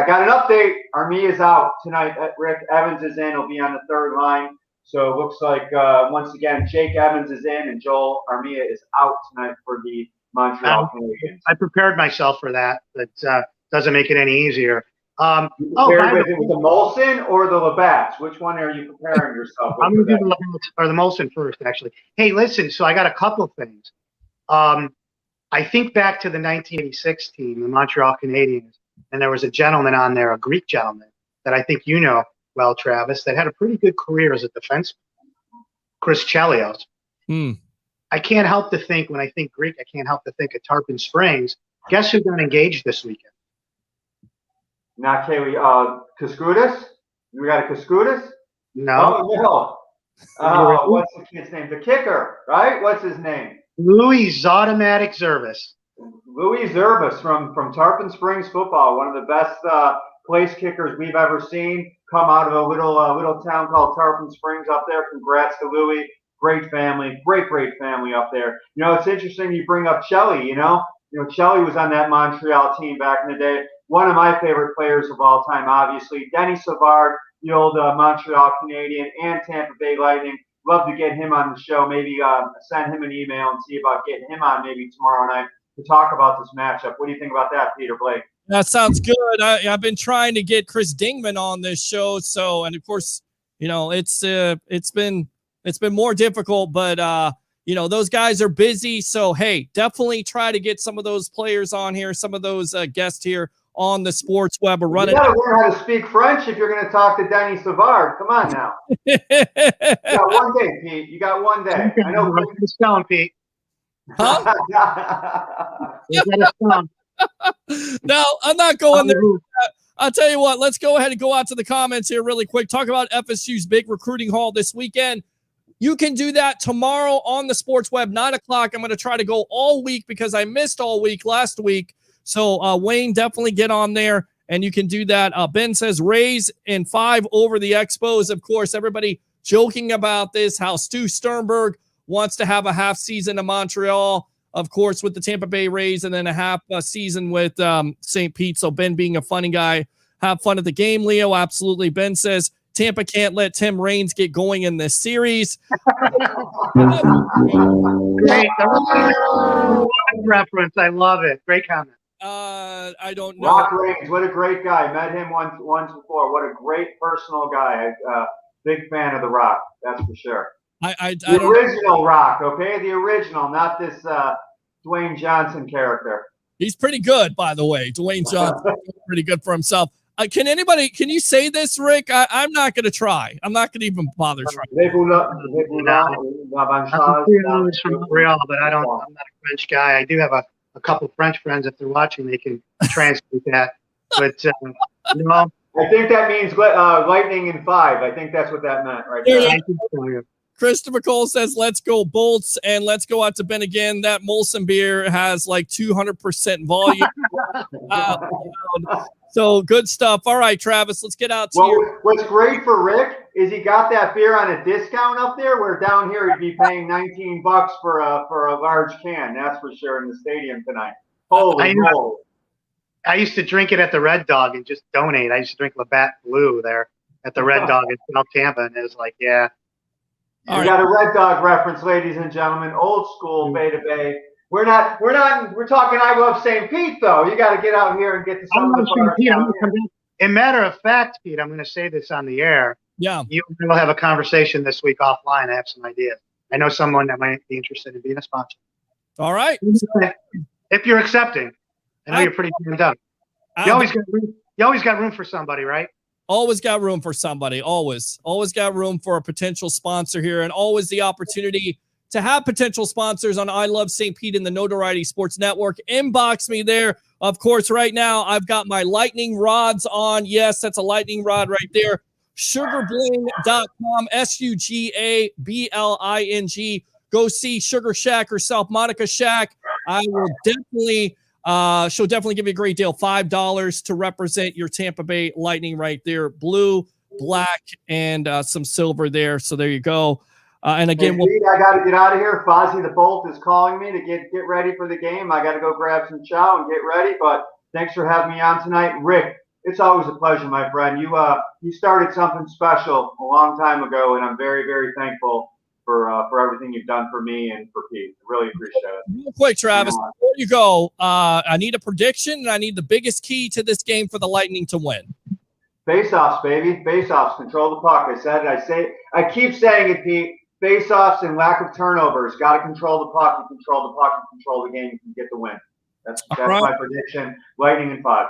got an update. Armia is out tonight. Rick Evans is in. He'll be on the third line. So it looks like, once again, Jake Evans is in and Joel Armia is out tonight for the Montreal Canadiens. I prepared myself for that, but doesn't make it any easier. With the Molson or the Labatt's? Which one are you preparing yourself with? I'm going to do the Molson first, actually. Hey, listen, so I got a couple of things. I think back to the 1986 team, the Montreal Canadiens, and there was a gentleman on there, a Greek gentleman, that I think you know well, Travis, that had a pretty good career as a defenseman, Chris Chelios. I can't help to think, when I think Greek, I can't help to think of Tarpon Springs. Guess who got engaged this weekend? Not Kaylee, Kaskudis? You got a Kaskudis? No. What's the kid's name? The kicker, right? What's his name? Louis Automatic Zervis. Louis Zervis from Tarpon Springs football, one of the best place kickers we've ever seen. Come out of a little town called Tarpon Springs up there. Congrats to Louis. Great family, great family up there. It's interesting you bring up Chelly. Chelly was on that Montreal team back in the day. one of my favorite players of all time, obviously. Denny Savard, the old Montreal Canadian and Tampa Bay Lightning. Love to get him on the show. Maybe send him an email and see about getting him on maybe tomorrow night to talk about this matchup. What do you think about that, Peter Blake? That sounds good. I've been trying to get Chris Dingman on this show. So, and of course, you know, it's been more difficult, but you know, those guys are busy. So, hey, definitely try to get some of those players on here, some of those guests here on the Sports Web. You got to learn how to speak French if you're going to talk to Denny Savard. Come on now. You got one day, Pete. You got one day. I know. It's down, Pete. Huh? No, I'm not going there. I'll tell you what, let's go ahead and go out to the comments here really quick. Talk about FSU's big recruiting haul this weekend. You can do that tomorrow on the Sports Web, 9 o'clock. I'm going to try to go all week because I missed all week last week. So, Wayne, definitely get on there, and you can do that. Ben says Rays in 5 over the Expos. Of course, everybody joking about this, how Stu Sternberg wants to have a half season in Montreal, of course, with the Tampa Bay Rays, and then a half season with St. Pete. So, Ben being a funny guy, have fun at the game, Leo. Absolutely. Ben says Tampa can't let Tim Raines get going in this series. Great reference. I love it. Great comment. I don't know. Rock Raines, what a great guy. Met him once before. What a great personal guy. Big fan of the Rock. That's for sure. The original Rock, okay? The original, not this Dwayne Johnson character. He's pretty good, by the way. Dwayne Johnson, pretty good for himself. Can you say this, Rick? I'm not going to try. I'm not going to even bother trying. I'm from Montreal, but I'm not a French guy. I do have a couple of French friends. If they're watching, they can translate that. But, you know. I think that means lightning in 5. I think that's what that meant right there. Christopher Cole says, let's go Bolts, and let's go out to Ben again. That Molson beer has like 200% volume. So good stuff. All right, Travis, let's get out to What's great for Rick is he got that beer on a discount up there, where down here he'd be paying $19 for a large can. That's for sure in the stadium tonight. Holy moly. I used to drink it at the Red Dog and just donate. I used to drink Labatt Blue there at the Red Dog in South Tampa, and it was like, yeah. We got a Red Dog reference, ladies and gentlemen. Old school Bay to Bay. We're talking I Love St. Pete, though. You got to get out here and get to some of the In matter of fact, Pete, I'm going to say this on the air. Yeah. You will have a conversation this week offline. I have some ideas. I know someone that might be interested in being a sponsor. All right. If you're accepting. I know you're pretty jammed up. You always got room for somebody, right? Always got room for somebody. Always got room for a potential sponsor here, and always the opportunity to have potential sponsors on I Love St. Pete and the Notoriety Sports Network. Inbox me there. Of course, right now I've got my lightning rods on. Yes, that's a lightning rod right there. Sugarbling.com, SUGABLING. Go see Sugar Shack herself, Monica Shack. I will definitely she'll definitely give you a great deal. $5 to represent your Tampa Bay Lightning right there. Blue, black, and some silver there. So there you go. And again, I got to get out of here. Fozzie the Bolt is calling me to get ready for the game. I got to go grab some chow and get ready. But thanks for having me on tonight, Rick. It's always a pleasure, my friend. You started something special a long time ago, and I'm very, very thankful for everything you've done for me and for Pete. Really appreciate it. Real quick, Travis, before you go, I need a prediction, and I need the biggest key to this game for the Lightning to win. Face-offs, baby. Face-offs. Control the puck. I keep saying it, Pete. Face-offs and lack of turnovers. Got to control the puck. You control the puck. You control the game. You can get the win. That's right. My prediction. Lightning in 5.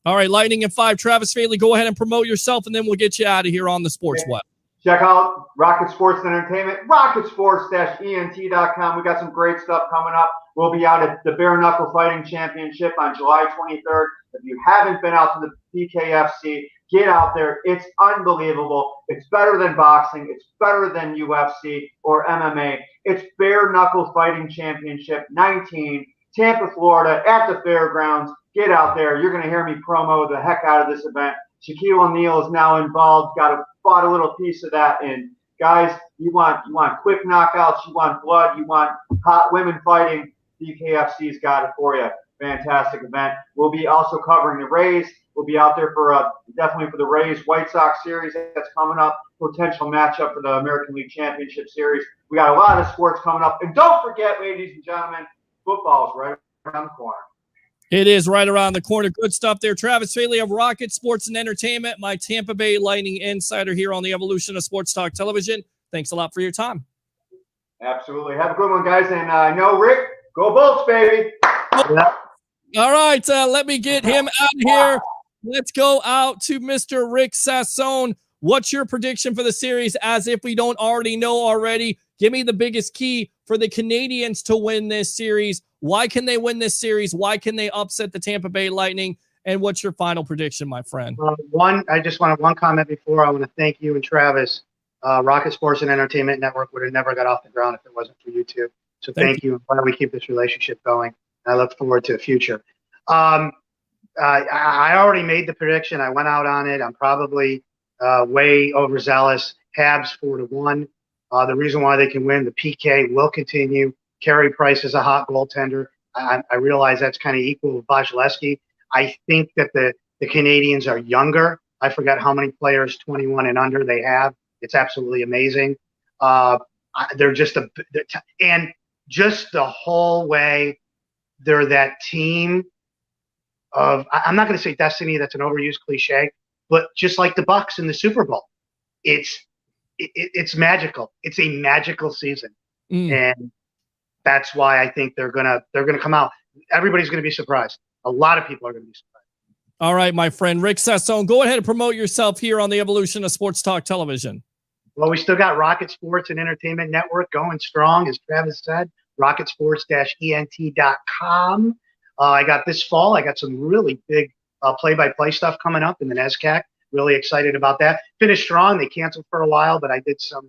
All right, Lightning in 5. Travis Faley, go ahead and promote yourself, and then we'll get you out of here on the Sports Web. Check out Rocket Sports and Entertainment, rocketsports-ent.com. We got some great stuff coming up. We'll be out at the Bare Knuckle Fighting Championship on July 23rd. If you haven't been out to the BKFC, get out there. It's unbelievable. It's better than boxing. It's better than UFC or MMA. It's Bare Knuckle Fighting Championship 19, Tampa, Florida, at the fairgrounds. Get out there. You're going to hear me promo the heck out of this event. Shaquille O'Neal is now involved. Bought a little piece of that. And guys, you want quick knockouts. You want blood. You want hot women fighting. BKFC's got it for you. fantastic event. We'll be also covering the Rays. We'll be out there for definitely for the Rays White Sox series that's coming up. Potential matchup for the American League Championship Series. We got a lot of sports coming up, and don't forget, ladies and gentlemen, football is right around the corner. It is right around the corner. Good stuff there. Travis Faley of Rocket Sports and Entertainment, my Tampa Bay Lightning insider here on the Evolution of Sports Talk Television. Thanks a lot for your time. Absolutely. Have a good one, guys. And I know, Rick, go Bolts, baby. All right, let me get him out of here. Let's go out to Mr. Rick Sassone. What's your prediction for the series, as if we don't already know already? Give me the biggest key for the Canadians to win this series. Why can they win this series? Why can they upset the Tampa Bay Lightning? And what's your final prediction, my friend? I just wanted one comment before. I want to thank you and Travis. Rocket Sports and Entertainment Network would have never got off the ground if it wasn't for you two. So thank you. Why don't we keep this relationship going? I look forward to the future. I already made the prediction. I went out on it. I'm probably way overzealous. Habs 4-1. The reason why they can win, the PK will continue. Carey Price is a hot goaltender. I realize that's kind of equal with Vasilevsky. I think that the Canadians are younger. I forgot how many players 21 and under they have. It's absolutely amazing. They're just and just the whole way they're that team of, I'm not going to say destiny, that's an overused cliche, but just like the Bucks in the Super Bowl, it's magical. It's a magical season, and that's why I think they're gonna come out. Everybody's gonna be surprised. A lot of people are gonna be surprised. All right, my friend Rick Sassone, go ahead and promote yourself here on the Evolution of Sports Talk Television. Well, we still got Rocket Sports and Entertainment Network going strong, as Travis said. RocketSports-ENT.com. I got this fall. I got some really big play-by-play stuff coming up in the NESCAC. Really excited about that. Finished strong. They canceled for a while, but I did some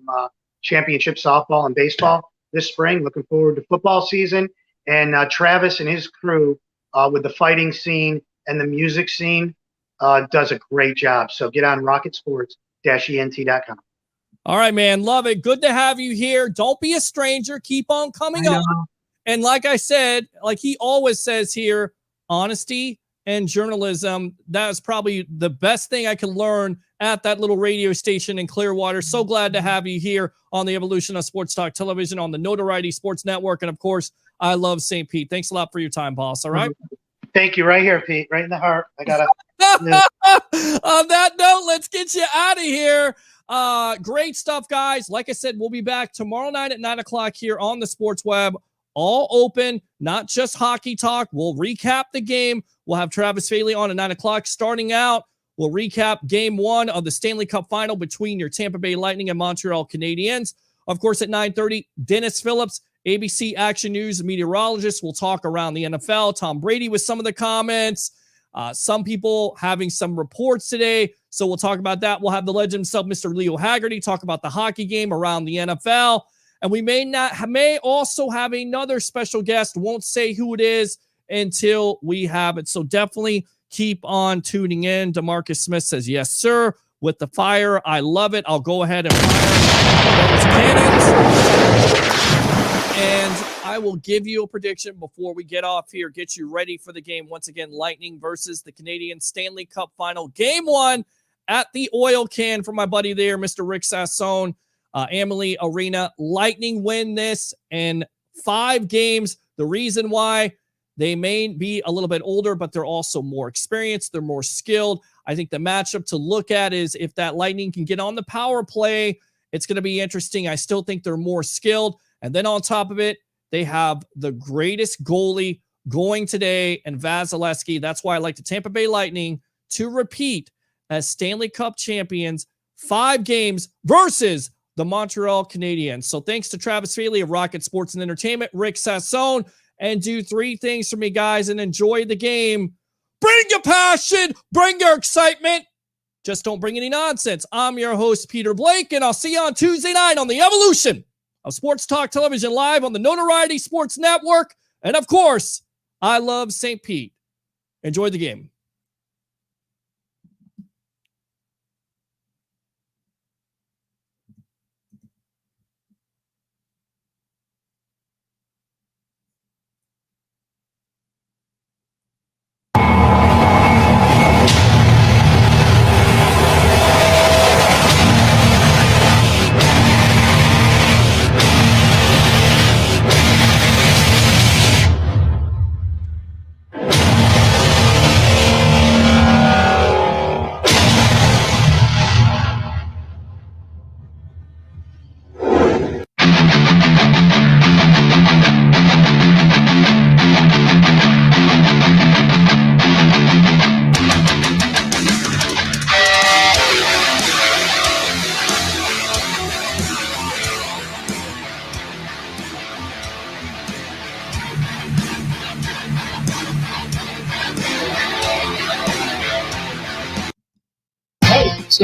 championship softball and baseball this spring. Looking forward to football season. And Travis and his crew with the fighting scene and the music scene does a great job. So get on RocketSports-ENT.com. All right, man. Love it. Good to have you here. Don't be a stranger. Keep on coming up. And like I said, like he always says here, honesty and journalism, that is probably the best thing I can learn at that little radio station in Clearwater. So glad to have you here on the Evolution of Sports Talk Television on the Notoriety Sports Network. And of course, I love St. Pete. Thanks a lot for your time, boss. All right. Thank you. Right here, Pete. Right in the heart. I got On that note, let's get you out of here. Great stuff, guys. Like I said, we'll be back tomorrow night at 9:00 here on the Sports Web. All open, not just hockey talk. We'll recap the game. We'll have Travis Faley on at 9:00. Starting out, we'll recap game 1 of the Stanley Cup final between your Tampa Bay Lightning and Montreal Canadiens. Of course, at 9:30, Dennis Phillips, ABC Action News meteorologist, will talk around the NFL. Tom Brady with some of the comments. Some people having some reports today, so we'll talk about that. We'll have the legend himself, Mr. Leo Haggerty, talk about the hockey game around the NFL. And we may also have another special guest. Won't say who it is until we have it. So definitely keep on tuning in. DeMarcus Smith says, yes, sir. With the fire, I love it. I'll go ahead and fire those cannons. And I will give you a prediction before we get off here, get you ready for the game. Once again, Lightning versus the Canadian Stanley Cup final. Game 1 at the Oil Can for my buddy there, Mr. Rick Sassone. Amalie Arena. Lightning win this in 5 games. The reason why, they may be a little bit older, but they're also more experienced. They're more skilled. I think the matchup to look at is if that Lightning can get on the power play, it's going to be interesting. I still think they're more skilled. And then on top of it, they have the greatest goalie going today in Vasilevsky. That's why I like the Tampa Bay Lightning to repeat as Stanley Cup champions, 5 games versus the Montreal Canadiens. So thanks to Travis Faley of Rocket Sports and Entertainment, Rick Sassone, and do 3 things for me, guys, and enjoy the game. Bring your passion, bring your excitement. Just don't bring any nonsense. I'm your host, Peter Blake, and I'll see you on Tuesday night on the Evolution of Sports Talk Television live on the Notoriety Sports Network. And of course, I love St. Pete. Enjoy the game.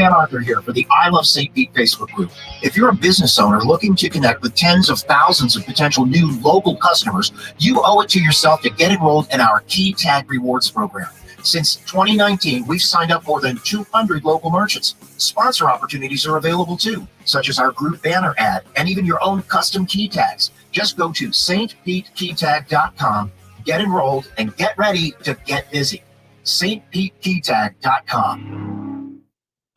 Dan Arthur here for the I Love St. Pete Facebook group. If you're a business owner looking to connect with tens of thousands of potential new local customers, you owe it to yourself to get enrolled in our Key Tag Rewards program. Since 2019, we've signed up more than 200 local merchants. Sponsor opportunities are available too, such as our group banner ad and even your own custom key tags. Just go to stpetekeytag.com, get enrolled, and get ready to get busy. stpetekeytag.com.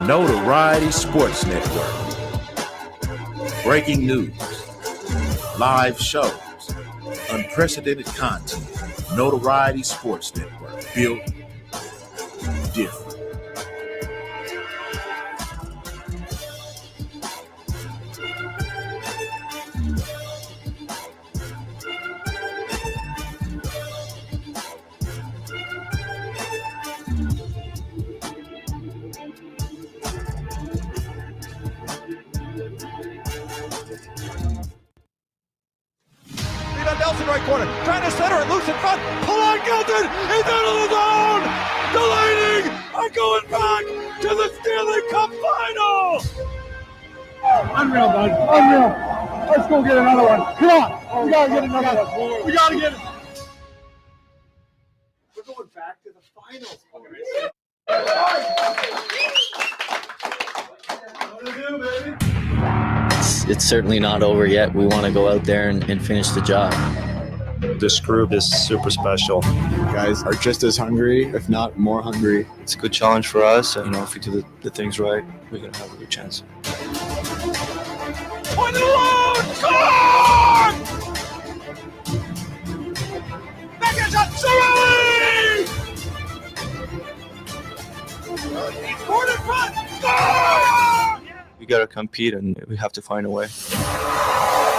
Notoriety Sports Network. Breaking news, live shows, unprecedented content. Notoriety Sports Network. Built different. Nelson right corner, trying to center it, loose in front. Pull on Gilton, he's out of the zone. Delaney are going back to the Stanley Cup final. Unreal, bud. Unreal. Let's go get another one. Come on. We gotta get another one. We gotta get it. We're going back to the finals. What to do, baby? It's certainly not over yet. We want to go out there and finish the job. This group is super special. You guys are just as hungry, if not more hungry. It's a good challenge for us. And, if we do the things right, we're going to have a good chance. Point alone! Score! Second shot, Cirelli! He scored in front! Score! We got to compete and we have to find a way.